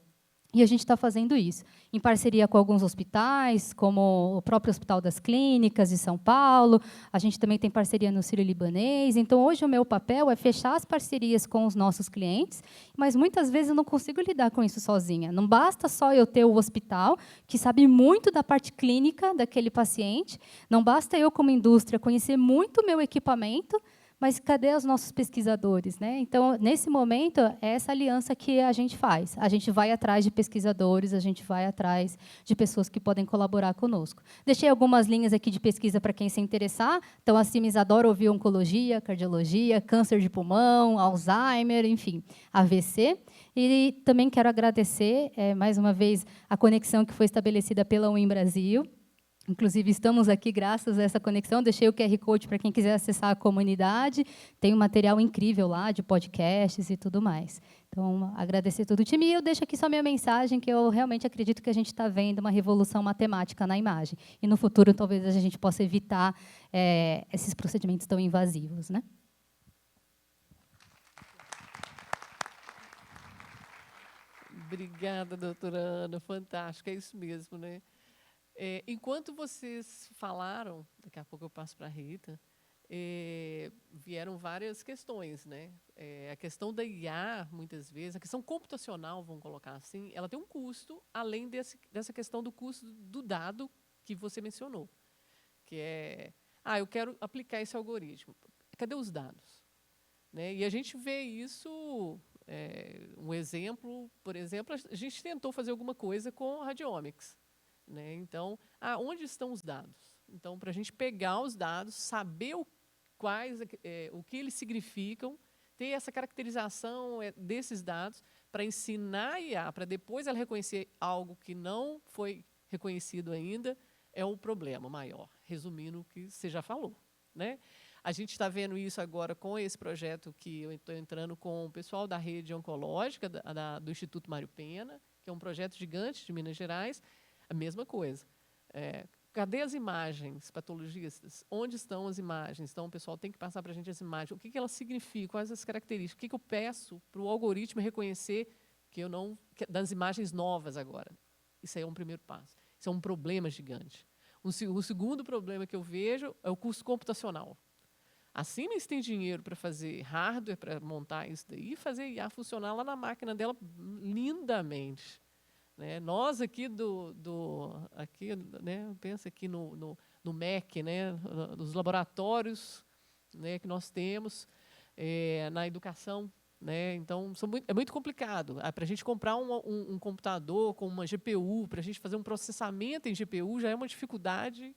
E a gente está fazendo isso, em parceria com alguns hospitais, como o próprio Hospital das Clínicas de São Paulo, a gente também tem parceria no Sírio-Libanês. Então, hoje, o meu papel é fechar as parcerias com os nossos clientes, mas, muitas vezes, eu não consigo lidar com isso sozinha. Não basta só eu ter o hospital, que sabe muito da parte clínica daquele paciente, não basta eu, como indústria, conhecer muito o meu equipamento, mas cadê os nossos pesquisadores, né? Então, nesse momento, é essa aliança que a gente faz. A gente vai atrás de pesquisadores, a gente vai atrás de pessoas que podem colaborar conosco. Deixei algumas linhas aqui de pesquisa para quem se interessar. Então, a Siemens adora ouvir oncologia, cardiologia, câncer de pulmão, Alzheimer, enfim, AVC. E também quero agradecer, mais uma vez, a conexão que foi estabelecida pela UEM Brasil. Inclusive, estamos aqui graças a essa conexão. Deixei o QR Code para quem quiser acessar a comunidade. Tem um material incrível lá, de podcasts e tudo mais. Então, agradecer todo o time. E eu deixo aqui só minha mensagem, que eu realmente acredito que a gente está vendo uma revolução matemática na imagem. E, no futuro, talvez a gente possa evitar esses procedimentos tão invasivos, né? Obrigada, doutora Ana. Fantástico, é isso mesmo, né? Enquanto vocês falaram, daqui a pouco eu passo para a Rita, vieram várias questões, né? A questão da IA, muitas vezes, a questão computacional, vamos colocar assim, ela tem um custo, além dessa questão do custo do dado que você mencionou, que eu quero aplicar esse algoritmo. Cadê os dados? Né? E a gente vê isso, um exemplo, por exemplo, a gente tentou fazer alguma coisa com radiomics. Né? Então, onde estão os dados? Então, para a gente pegar os dados, saber o que eles significam, ter essa caracterização desses dados, para ensinar a IA, para depois ela reconhecer algo que não foi reconhecido ainda, é um problema maior, resumindo o que você já falou. Né? A gente está vendo isso agora com esse projeto que eu estou entrando com o pessoal da rede oncológica do Instituto Mário Pena, que é um projeto gigante de Minas Gerais. A mesma coisa. Cadê as imagens patologistas? Onde estão as imagens? Então, o pessoal tem que passar para a gente as imagens. O que elas significam? Quais as características? O que eu peço para o algoritmo reconhecer das imagens novas agora? Isso aí é um primeiro passo. Isso é um problema gigante. O segundo problema que eu vejo é o custo computacional. A Siemens tem dinheiro para fazer hardware, para montar isso daí, e fazer IA funcionar lá na máquina dela lindamente. Né? Nós aqui aqui, né, pensa aqui no MEC, né, nos laboratórios, né, que nós temos na educação, né? Então é muito complicado. Para a gente comprar um computador com uma GPU, para a gente fazer um processamento em GPU já é uma dificuldade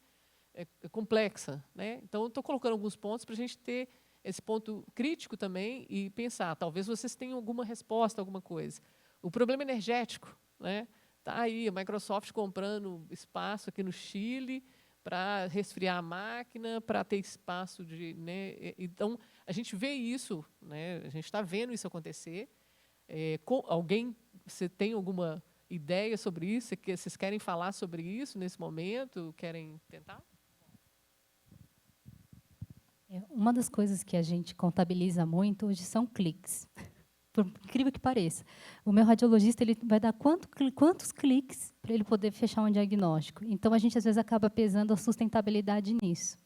complexa, né? Então eu estou colocando alguns pontos para a gente ter esse ponto crítico também e pensar, talvez vocês tenham alguma resposta, alguma coisa. O problema energético, né? Tá aí a Microsoft comprando espaço aqui no Chile, para resfriar a máquina, para ter espaço de, né? Então a gente vê isso, né? A gente está vendo isso acontecer. Alguém, você tem alguma ideia sobre isso? Vocês querem falar sobre isso nesse momento? Querem tentar? Uma das coisas que a gente contabiliza muito hoje são cliques. Por incrível que pareça. O meu radiologista ele vai dar quantos cliques para ele poder fechar um diagnóstico. Então, a gente, às vezes, acaba pesando a sustentabilidade nisso.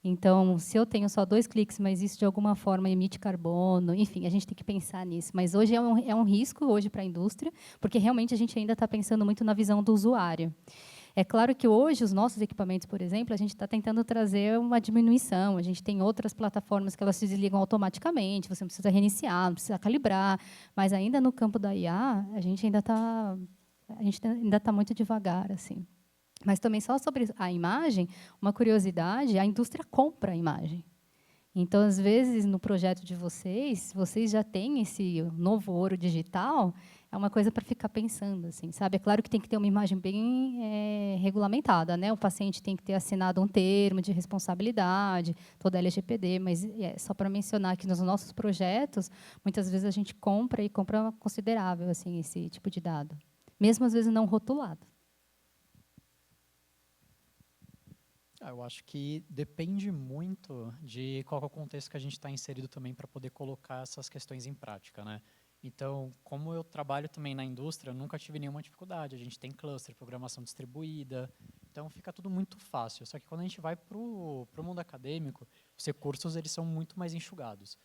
Então, se eu tenho só 2 cliques, mas isso, de alguma forma, emite carbono, enfim, a gente tem que pensar nisso. Mas hoje é um risco hoje para a indústria, porque realmente a gente ainda está pensando muito na visão do usuário. É claro que hoje os nossos equipamentos, por exemplo, a gente está tentando trazer uma diminuição. A gente tem outras plataformas que elas se desligam automaticamente, você não precisa reiniciar, não precisa calibrar. Mas ainda no campo da IA, a gente ainda está muito devagar, assim. Mas também só sobre a imagem, uma curiosidade, a indústria compra a imagem. Então, às vezes, no projeto de vocês já têm esse novo ouro digital, é uma coisa para ficar pensando, assim, sabe? É claro que tem que ter uma imagem bem regulamentada, né? O paciente tem que ter assinado um termo de responsabilidade, toda a LGPD, mas só para mencionar que nos nossos projetos, muitas vezes a gente compra e compra considerável, assim, esse tipo de dado, mesmo às vezes não rotulado. Eu acho que depende muito de qual é o contexto que a gente está inserido também para poder colocar essas questões em prática, né? Então, como eu trabalho também na indústria, eu nunca tive nenhuma dificuldade. A gente tem cluster, programação distribuída, então fica tudo muito fácil. Só que quando a gente vai para o mundo acadêmico, os recursos eles são muito mais enxugados.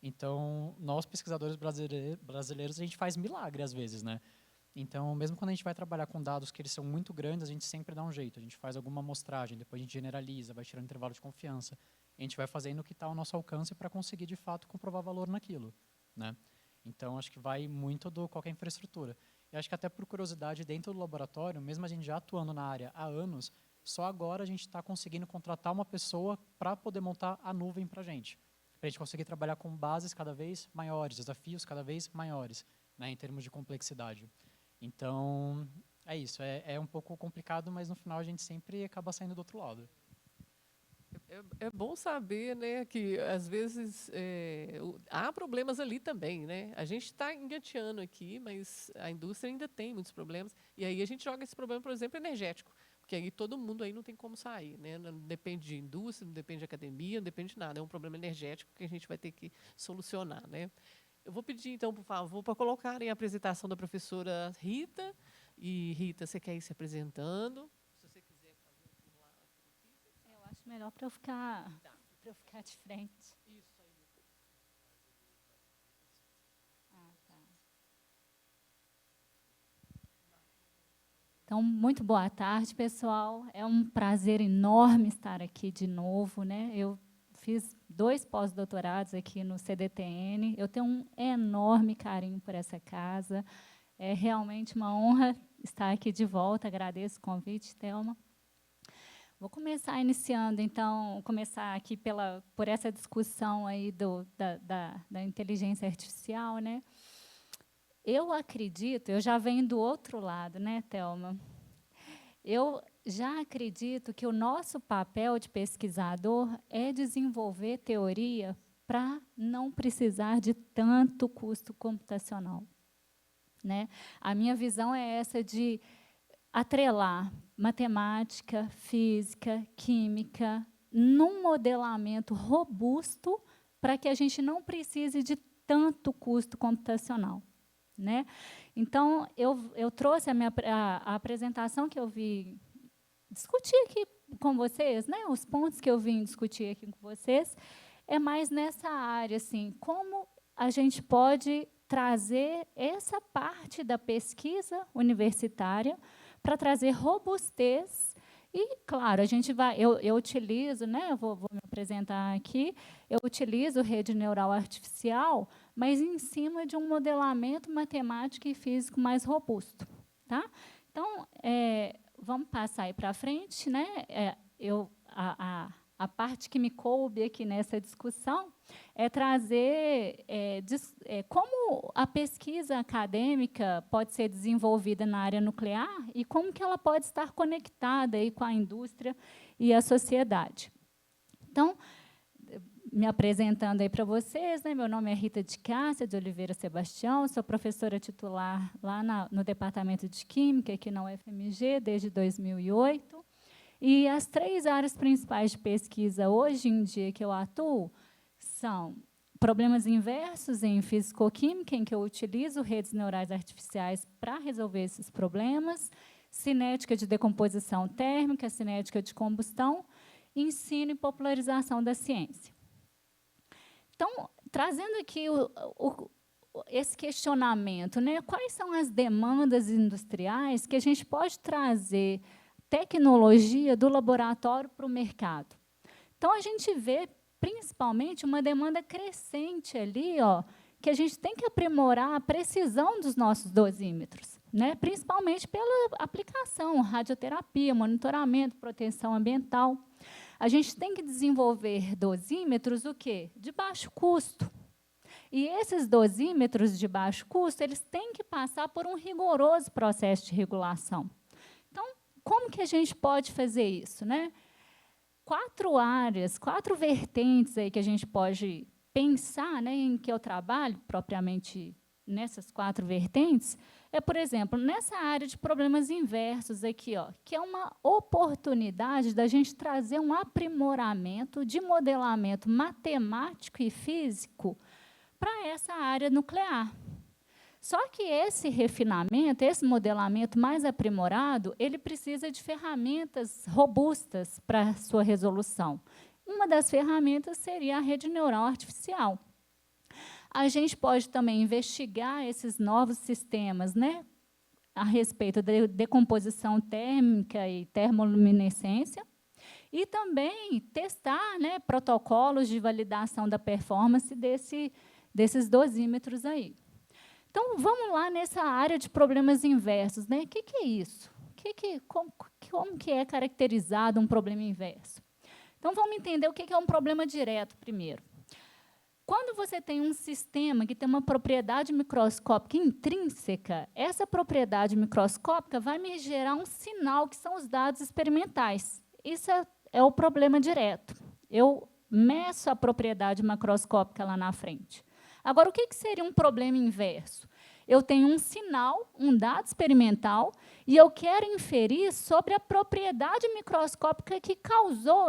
Então, nós pesquisadores brasileiros, a gente faz milagre às vezes, né? Então, mesmo quando a gente vai trabalhar com dados que eles são muito grandes, a gente sempre dá um jeito. A gente faz alguma amostragem, depois a gente generaliza, vai tirando intervalo de confiança. A gente vai fazendo o que está ao nosso alcance para conseguir, de fato, comprovar valor naquilo, né? Então, acho que vai muito do qualquer infraestrutura. E acho que até por curiosidade, dentro do laboratório, mesmo a gente já atuando na área há anos, só agora a gente está conseguindo contratar uma pessoa para poder montar a nuvem para a gente conseguir trabalhar com bases cada vez maiores, desafios cada vez maiores, né, em termos de complexidade. Então, é isso. É um pouco complicado, mas no final a gente sempre acaba saindo do outro lado. É bom saber, né, que às vezes há problemas ali também, né? A gente está engateando aqui, mas a indústria ainda tem muitos problemas. E aí a gente joga esse problema, por exemplo, energético, porque aí todo mundo aí não tem como sair, né? Não depende de indústria, não depende de academia, não depende de nada. É um problema energético que a gente vai ter que solucionar, né? Eu vou pedir, então, por favor, para colocarem a apresentação da professora Rita. E, Rita, você quer ir se apresentando? Se você quiser fazer um formulário. Eu acho melhor para eu ficar de frente. Isso aí. Ah, tá. Então, muito boa tarde, pessoal. É um prazer enorme estar aqui de novo, né? Eu fiz 2 pós-doutorados aqui no CDTN. Eu tenho um enorme carinho por essa casa. É realmente uma honra estar aqui de volta. Agradeço o convite, Thelma. Vou começar iniciando, então, começar aqui por essa discussão aí da inteligência artificial, né? Eu acredito, eu já venho do outro lado, né, Thelma? Eu já acredito que o nosso papel de pesquisador é desenvolver teoria para não precisar de tanto custo computacional, né? A minha visão é essa de atrelar matemática, física, química, num modelamento robusto para que a gente não precise de tanto custo computacional, né? Então, eu trouxe a apresentação que eu vi discutir aqui com vocês, né? Os pontos que eu vim discutir aqui com vocês, é mais nessa área, assim, como a gente pode trazer essa parte da pesquisa universitária para trazer robustez. E, claro, a gente vai, eu utilizo, né, eu vou me apresentar aqui, eu utilizo rede neural artificial, mas em cima de um modelamento matemático e físico mais robusto, tá? Então, vamos passar aí para frente, né? a parte que me coube aqui nessa discussão é trazer como a pesquisa acadêmica pode ser desenvolvida na área nuclear e como que ela pode estar conectada aí com a indústria e a sociedade. Então, me apresentando aí para vocês, né, meu nome é Rita de Cássia de Oliveira Sebastião, sou professora titular lá no Departamento de Química, aqui na UFMG, desde 2008. E as 3 áreas principais de pesquisa hoje em dia que eu atuo são problemas inversos em fisicoquímica, em que eu utilizo redes neurais artificiais para resolver esses problemas, cinética de decomposição térmica, cinética de combustão, ensino e popularização da ciência. Então, trazendo aqui esse questionamento, né, quais são as demandas industriais que a gente pode trazer tecnologia do laboratório para o mercado? Então, a gente vê, principalmente, uma demanda crescente ali, ó, que a gente tem que aprimorar a precisão dos nossos dosímetros, né, principalmente pela aplicação, radioterapia, monitoramento, proteção ambiental. A gente tem que desenvolver dosímetros o quê? De baixo custo. E esses dosímetros de baixo custo, eles têm que passar por um rigoroso processo de regulação. Então, como que a gente pode fazer isso, né? 4 áreas, 4 vertentes aí que a gente pode pensar, né, em que eu trabalho propriamente nessas 4 vertentes, por exemplo, nessa área de problemas inversos aqui, ó, que é uma oportunidade da gente trazer um aprimoramento de modelamento matemático e físico para essa área nuclear. Só que esse refinamento, esse modelamento mais aprimorado, ele precisa de ferramentas robustas para sua resolução. Uma das ferramentas seria a rede neural artificial. A gente pode também investigar esses novos sistemas, né, a respeito da decomposição térmica e termoluminescência, e também testar, né, protocolos de validação da performance desses dosímetros aí. Então, vamos lá nessa área de problemas inversos, né? O que é isso? Como que é caracterizado um problema inverso? Então, vamos entender o que é um problema direto primeiro. Quando você tem um sistema que tem uma propriedade microscópica intrínseca, essa propriedade microscópica vai me gerar um sinal, que são os dados experimentais. Isso é o problema direto. Eu meço a propriedade macroscópica lá na frente. Agora, o que seria um problema inverso? Eu tenho um sinal, um dado experimental, e eu quero inferir sobre a propriedade microscópica que causou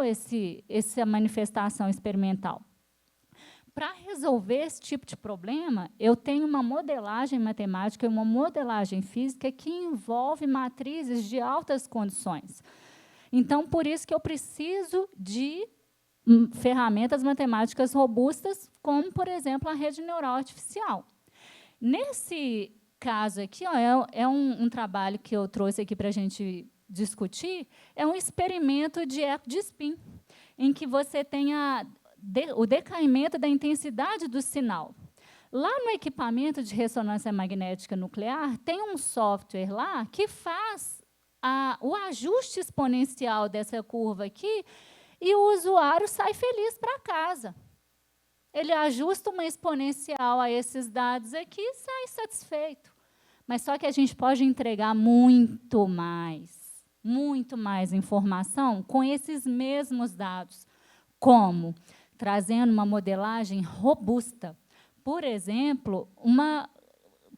essa manifestação experimental. Para resolver esse tipo de problema, eu tenho uma modelagem matemática e uma modelagem física que envolve matrizes de altas condições. Então, por isso que eu preciso de ferramentas matemáticas robustas, como, por exemplo, a rede neural artificial. Nesse caso aqui, ó, é um trabalho que eu trouxe aqui para a gente discutir, é um experimento de eco de spin, em que você tem o decaimento da intensidade do sinal. Lá no equipamento de ressonância magnética nuclear, tem um software lá que faz o ajuste exponencial dessa curva aqui e o usuário sai feliz para casa. Ele ajusta uma exponencial a esses dados aqui e sai satisfeito. Mas só que a gente pode entregar muito mais informação com esses mesmos dados. Como? Trazendo uma modelagem robusta. Por exemplo,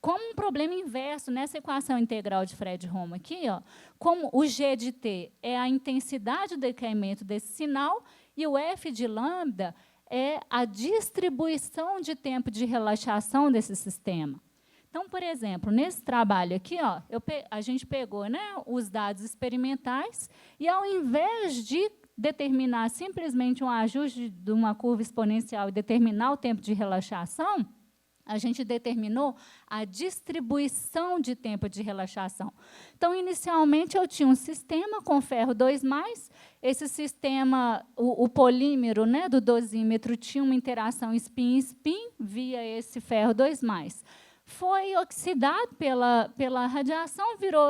como um problema inverso nessa equação integral de Fred-Homme aqui, ó, como o G de T é a intensidade do decaimento desse sinal e o F de lambda é a distribuição de tempo de relaxação desse sistema. Então, por exemplo, nesse trabalho aqui, ó, a gente pegou, né, os dados experimentais e, ao invés de determinar simplesmente um ajuste de uma curva exponencial e determinar o tempo de relaxação, a gente determinou a distribuição de tempo de relaxação. Então, inicialmente, eu tinha um sistema com ferro 2+, esse sistema, o polímero, né, do dosímetro tinha uma interação spin-spin via esse ferro 2+. Foi oxidado pela radiação, virou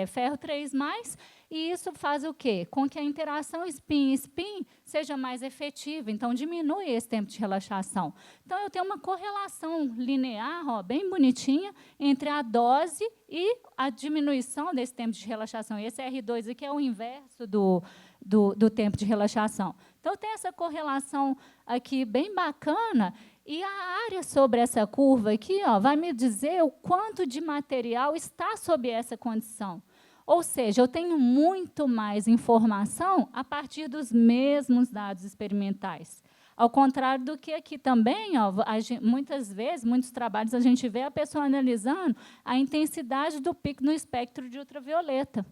ferro 3+, E isso faz o quê? Com que a interação spin-spin seja mais efetiva. Então, diminui esse tempo de relaxação. Então, eu tenho uma correlação linear, ó, bem bonitinha, entre a dose e a diminuição desse tempo de relaxação. Esse R2 aqui é o inverso do tempo de relaxação. Então, tem essa correlação aqui bem bacana, e a área sobre essa curva aqui, ó, vai me dizer o quanto de material está sob essa condição. Ou seja, eu tenho muito mais informação a partir dos mesmos dados experimentais. Ao contrário do que aqui também, ó, muitas vezes, muitos trabalhos, a gente vê a pessoa analisando a intensidade do pico no espectro de ultravioleta,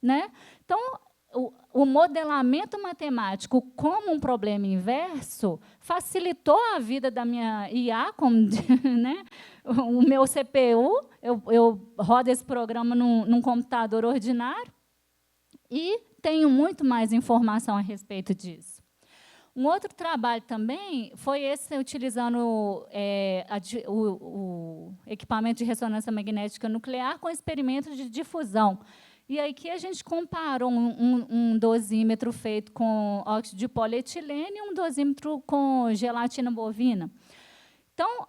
né? Então, o modelamento matemático como um problema inverso facilitou a vida da minha IA, como, né? O meu CPU, eu rodo esse programa num computador ordinário e tenho muito mais informação a respeito disso. Um outro trabalho também foi esse, utilizando o equipamento de ressonância magnética nuclear com experimentos de difusão. E aqui a gente comparou um dosímetro feito com óxido de polietileno e um dosímetro com gelatina bovina. Então,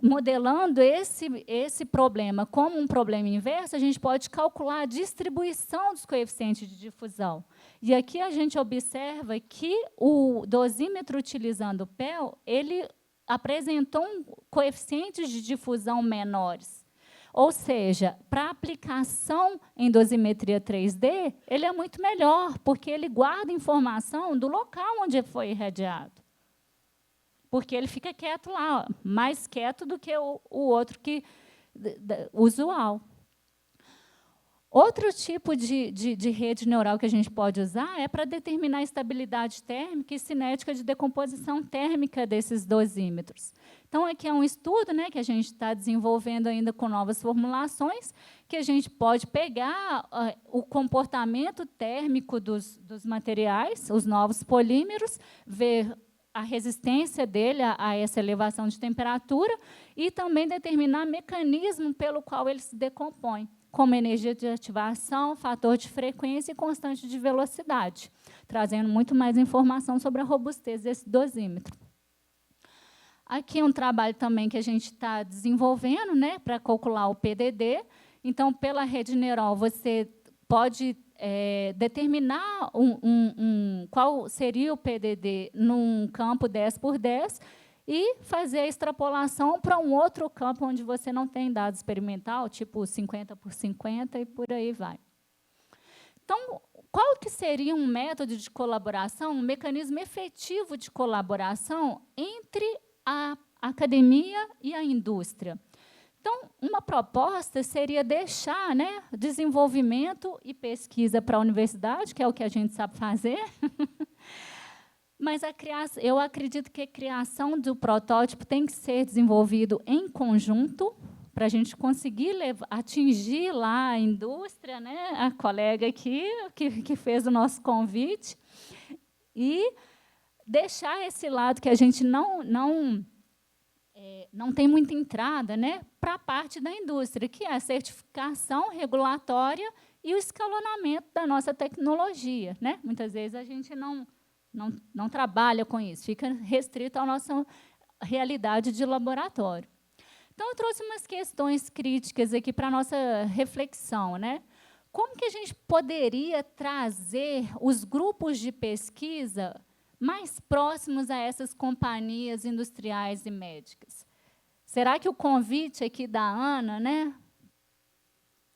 modelando esse problema como um problema inverso, a gente pode calcular a distribuição dos coeficientes de difusão. E aqui a gente observa que o dosímetro utilizando o PEL, ele apresentou coeficientes de difusão menores. Ou seja, para aplicação em dosimetria 3D, ele é muito melhor, porque ele guarda informação do local onde foi irradiado. Porque ele fica quieto lá, ó, mais quieto do que o outro usual. Outro tipo de rede neural que a gente pode usar é para determinar a estabilidade térmica e cinética de decomposição térmica desses dosímetros. Então, aqui é um estudo, né, que a gente está desenvolvendo ainda com novas formulações, que a gente pode pegar o comportamento térmico dos materiais, os novos polímeros, ver a resistência dele a essa elevação de temperatura e também determinar mecanismo pelo qual ele se decompõe, como energia de ativação, fator de frequência e constante de velocidade, trazendo muito mais informação sobre a robustez desse dosímetro. Aqui um trabalho também que a gente está desenvolvendo, né, para calcular o PDD. Então, pela rede neural, você pode determinar qual seria o PDD num campo 10 por 10 e fazer a extrapolação para um outro campo onde você não tem dado experimental, tipo 50 por 50 e por aí vai. Então, qual que seria um método de colaboração, um mecanismo efetivo de colaboração entre a academia e a indústria? Então, uma proposta seria deixar, né, desenvolvimento e pesquisa para a universidade, que é o que a gente sabe fazer, mas eu acredito que a criação do protótipo tem que ser desenvolvido em conjunto, para a gente conseguir atingir lá a indústria, né, a colega aqui, que fez o nosso convite, e deixar esse lado que a gente não tem muita entrada, né, para a parte da indústria, que é a certificação regulatória e o escalonamento da nossa tecnologia, né? Muitas vezes a gente não trabalha com isso, fica restrito à nossa realidade de laboratório. Então, eu trouxe umas questões críticas aqui para a nossa reflexão, né? Como que a gente poderia trazer os grupos de pesquisa mais próximos a essas companhias industriais e médicas? Será que o convite aqui da Ana, né,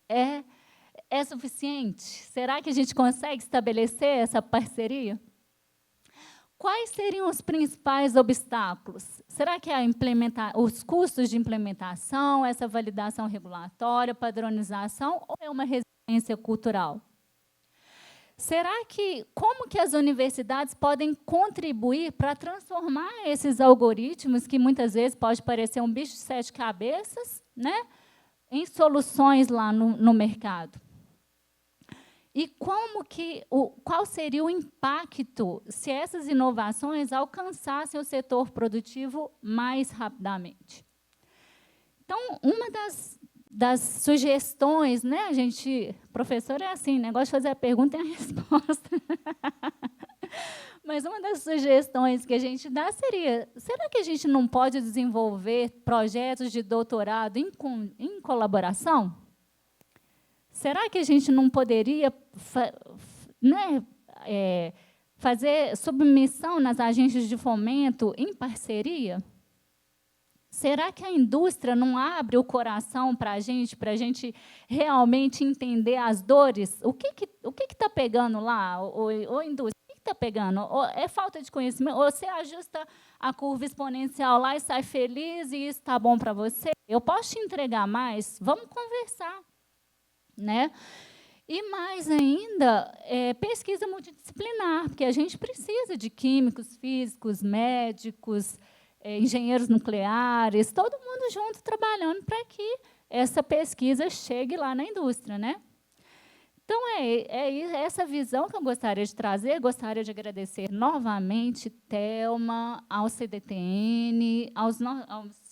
é suficiente? Será que a gente consegue estabelecer essa parceria? Quais seriam os principais obstáculos? Será que os custos de implementação, essa validação regulatória, padronização, ou é uma resistência cultural? Será que, como que as universidades podem contribuir para transformar esses algoritmos, que muitas vezes pode parecer um bicho de 7 cabeças, né, em soluções lá no mercado? E qual seria o impacto se essas inovações alcançassem o setor produtivo mais rapidamente? Então, uma das sugestões, né? A gente, professor é assim, negócio de fazer a pergunta e a resposta. Mas uma das sugestões que a gente dá seria: será que a gente não pode desenvolver projetos de doutorado em colaboração? Será que a gente não poderia fazer submissão nas agências de fomento em parceria? Será que a indústria não abre o coração para a gente realmente entender as dores? O que está pegando lá, ô indústria? O que está pegando? É falta de conhecimento? Ou você ajusta a curva exponencial lá e sai feliz e isso está bom para você? Eu posso te entregar mais? Vamos conversar, né? E mais ainda, pesquisa multidisciplinar, porque a gente precisa de químicos, físicos, médicos, engenheiros nucleares, todo mundo junto trabalhando para que essa pesquisa chegue lá na indústria, né? Então, essa visão que eu gostaria de trazer. Gostaria de agradecer novamente Thelma, ao CDTN, aos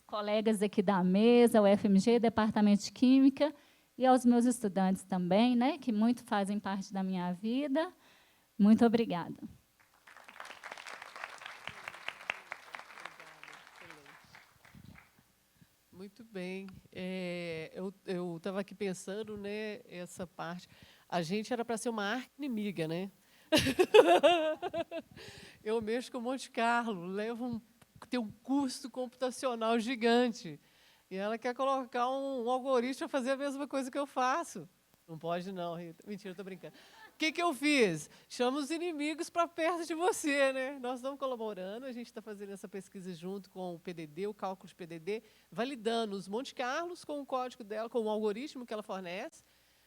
colegas aqui da mesa, ao FMG, Departamento de Química, e aos meus estudantes também, né, que muito fazem parte da minha vida. Muito obrigada. Muito bem. Eu estava aqui pensando, né, essa parte. A gente era para ser uma arqui-inimiga, né? Eu mexo com Monte Carlo, tem um custo computacional gigante. E ela quer colocar um algoritmo para fazer a mesma coisa que eu faço. Não pode, não, Rita. Mentira, estou brincando. O que eu fiz? Chama os inimigos para perto de você, né? Nós estamos colaborando, a gente está fazendo essa pesquisa junto com o PDD, o cálculo de PDD, validando os Monte Carlos com o código dela, com o algoritmo que ela fornece,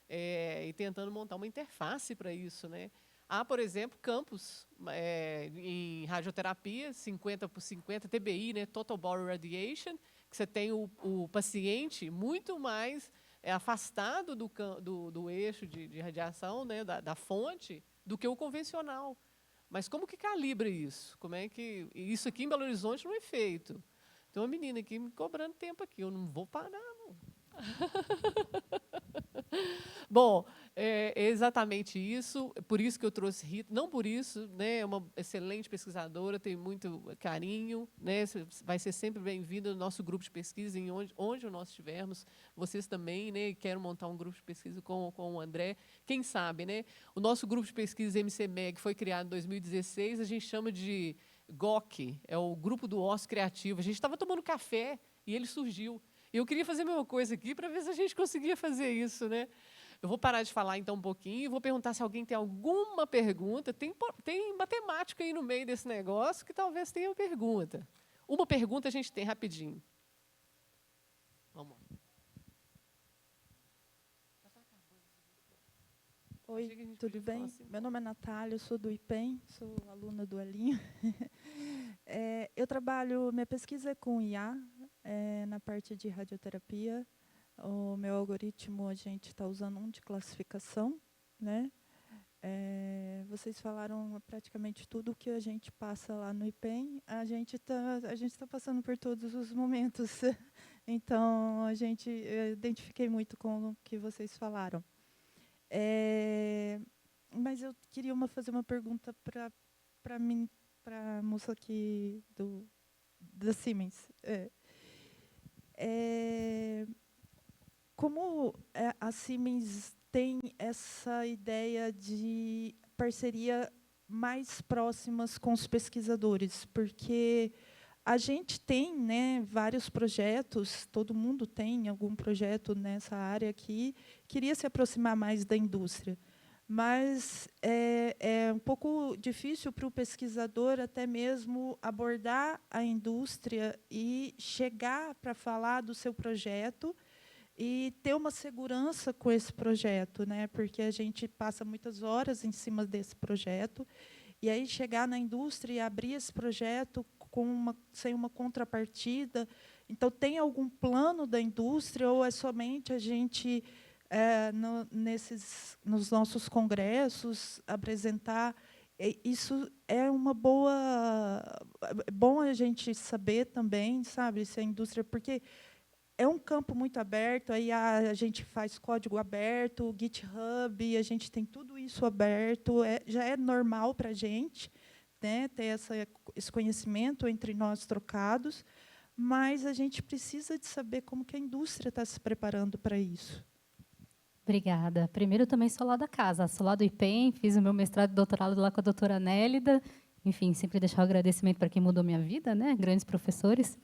e tentando montar uma interface para isso, né? Há, por exemplo, campos em radioterapia, 50x50, TBI, né? Total Body Radiation, que você tem o paciente muito mais afastado do eixo de radiação, né, da fonte, do que o convencional. Mas como que calibra isso? Como é que isso aqui em Belo Horizonte não é feito? Tem uma menina aqui me cobrando tempo aqui, eu não vou parar, não. Bom, é exatamente isso, por isso que eu trouxe Rita, não por isso, né, é uma excelente pesquisadora, tem muito carinho, né, vai ser sempre bem-vinda no nosso grupo de pesquisa, onde nós estivermos, vocês também, né, quero montar um grupo de pesquisa com o André, quem sabe, né, o nosso grupo de pesquisa MCMEG foi criado em 2016, a gente chama de GOC, é o Grupo do Ócio Criativo, a gente estava tomando café e ele surgiu. Eu queria fazer a mesma coisa aqui para ver se a gente conseguia fazer isso, né? Eu vou parar de falar então um pouquinho e vou perguntar se alguém tem alguma pergunta. Tem matemática aí no meio desse negócio que talvez tenha uma pergunta. Uma pergunta a gente tem rapidinho. Vamos lá. Oi, tudo bem? Meu nome é Natália, eu sou do IPEM, sou aluna do Elinho. Minha pesquisa é com IA, na parte de radioterapia. O meu algoritmo, a gente está usando um de classificação, né? Vocês falaram praticamente tudo o que a gente passa lá no IPEM. A gente tá passando por todos os momentos. Então, eu identifiquei muito com o que vocês falaram. Mas eu queria fazer uma pergunta para a moça aqui da Siemens. Como a Siemens tem essa ideia de parceria mais próximas com os pesquisadores? Porque a gente tem, né, vários projetos, todo mundo tem algum projeto nessa área aqui, queria se aproximar mais da indústria. Mas é um pouco difícil para o pesquisador até mesmo abordar a indústria e chegar para falar do seu projeto e ter uma segurança com esse projeto, né? Porque a gente passa muitas horas em cima desse projeto, e aí chegar na indústria e abrir esse projeto sem uma contrapartida. Então, tem algum plano da indústria ou é somente a gente, nos nossos congressos, apresentar? Isso é bom a gente saber também, sabe, se a indústria... Porque é um campo muito aberto, aí a gente faz código aberto, GitHub, a gente tem tudo isso aberto, já é normal para a gente, né, ter esse conhecimento entre nós trocados, mas a gente precisa de saber como que a indústria está se preparando para isso. Obrigada. Primeiro, eu também sou lá da casa, sou lá do IPEM, fiz o meu mestrado e doutorado lá com a doutora Nélida. Enfim, sempre deixar o agradecimento para quem mudou minha vida, né? Grandes professores.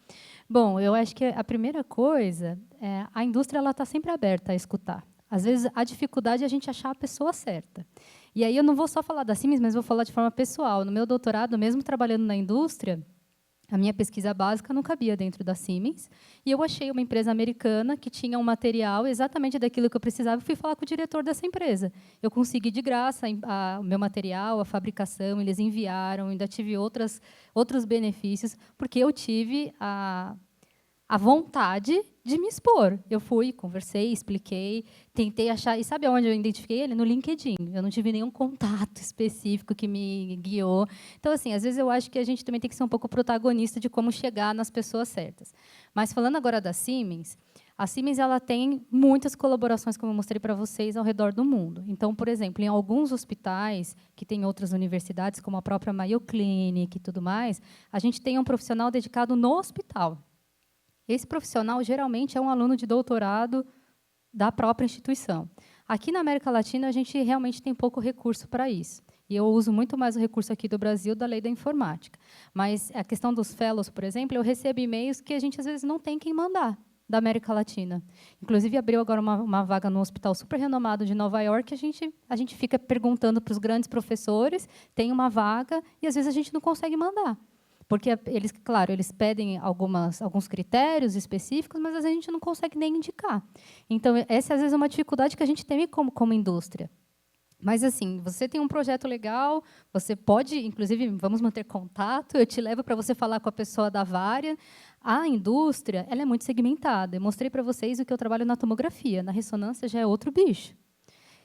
Bom, eu acho que a primeira coisa, a indústria está sempre aberta a escutar. Às vezes, a dificuldade é a gente achar a pessoa certa. E aí eu não vou só falar da Siemens, mas vou falar de forma pessoal. No meu doutorado, mesmo trabalhando na indústria, a minha pesquisa básica não cabia dentro da Siemens, e eu achei uma empresa americana que tinha um material exatamente daquilo que eu precisava e fui falar com o diretor dessa empresa. Eu consegui de graça o meu material, a fabricação, eles enviaram, ainda tive outros benefícios, porque eu tive a vontade de me expor. Eu fui, conversei, expliquei, tentei achar... E sabe onde eu identifiquei ele? No LinkedIn. Eu não tive nenhum contato específico que me guiou. Então, assim, às vezes eu acho que a gente também tem que ser um pouco protagonista de como chegar nas pessoas certas. Mas, falando agora da Siemens, a Siemens ela tem muitas colaborações, como eu mostrei para vocês, ao redor do mundo. Então, por exemplo, em alguns hospitais, que tem outras universidades, como a própria Mayo Clinic e tudo mais, a gente tem um profissional dedicado no hospital. Esse profissional, geralmente, é um aluno de doutorado da própria instituição. Aqui na América Latina, a gente realmente tem pouco recurso para isso. E eu uso muito mais o recurso aqui do Brasil da lei da informática. Mas a questão dos fellows, por exemplo, eu recebo e-mails que a gente, às vezes, não tem quem mandar da América Latina. Inclusive, abriu agora uma vaga no hospital super renomado de Nova York, a gente fica perguntando para os grandes professores, tem uma vaga, e, às vezes, a gente não consegue mandar. Porque eles, claro, eles pedem alguns critérios específicos, mas às vezes a gente não consegue nem indicar. Então, essa às vezes é uma dificuldade que a gente tem como indústria. Mas, assim, você tem um projeto legal, você pode, inclusive, vamos manter contato, eu te levo para você falar com a pessoa da Varia. A indústria ela é muito segmentada. Eu mostrei para vocês o que eu trabalho na tomografia. Na ressonância já é outro bicho.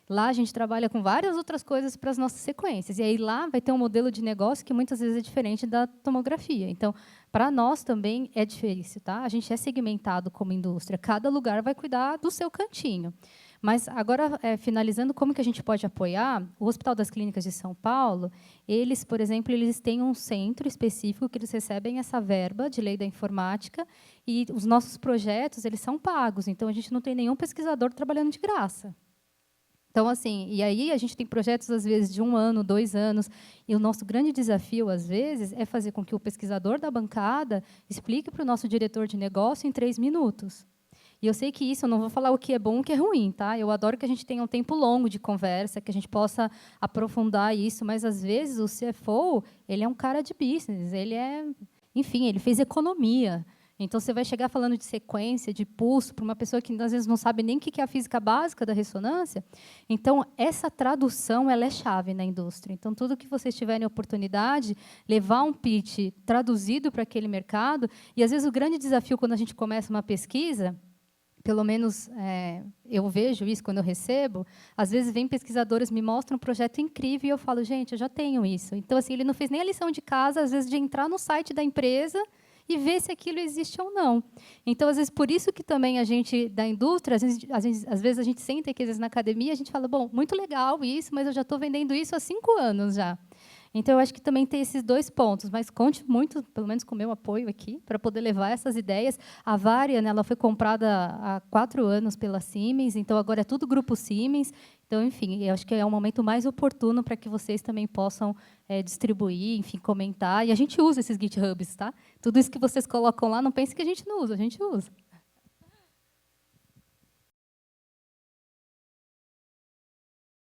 Lá a gente trabalha com várias outras coisas para as nossas sequências. E aí lá vai ter um modelo de negócio que muitas vezes é diferente da tomografia. Então, para nós também é difícil, tá? A gente é segmentado como indústria. Cada lugar vai cuidar do seu cantinho. Mas agora, finalizando, como que a gente pode apoiar? O Hospital das Clínicas de São Paulo, eles, por exemplo, eles têm um centro específico que eles recebem essa verba de lei da informática e os nossos projetos eles são pagos. Então, a gente não tem nenhum pesquisador trabalhando de graça. Então, assim, e aí a gente tem projetos, às vezes, de 1 ano, 2 anos, e o nosso grande desafio, às vezes, é fazer com que o pesquisador da bancada explique para o nosso diretor de negócio em 3 minutos. E eu sei que isso, eu não vou falar o que é bom e o que é ruim, tá? Eu adoro que a gente tenha um tempo longo de conversa, que a gente possa aprofundar isso, mas, às vezes, o CFO, ele é um cara de business, enfim, ele fez economia. Então, você vai chegar falando de sequência, de pulso, para uma pessoa que, às vezes, não sabe nem o que é a física básica da ressonância. Então, essa tradução ela é chave na indústria. Então, tudo que vocês tiverem oportunidade, levar um pitch traduzido para aquele mercado. E, às vezes, o grande desafio, quando a gente começa uma pesquisa, pelo menos eu vejo isso quando eu recebo, às vezes vem pesquisadores, me mostram um projeto incrível e eu falo, gente, eu já tenho isso. Então, assim, ele não fez nem a lição de casa, às vezes, de entrar no site da empresa e ver se aquilo existe ou não. Então, às vezes, por isso que também a gente, da indústria, às vezes a gente senta aqui, às vezes, na academia, a gente fala, bom, muito legal isso, mas eu já estou vendendo isso há 5 anos já. Então, eu acho que também tem esses 2 pontos, mas conte muito, pelo menos com o meu apoio aqui, para poder levar essas ideias. A Varia, né, ela foi comprada há 4 anos pela Siemens, então agora é tudo grupo Siemens. Então, enfim, eu acho que é o momento mais oportuno para que vocês também possam distribuir, enfim, comentar. E a gente usa esses GitHubs, tá? Tudo isso que vocês colocam lá, não pense que a gente não usa, a gente usa.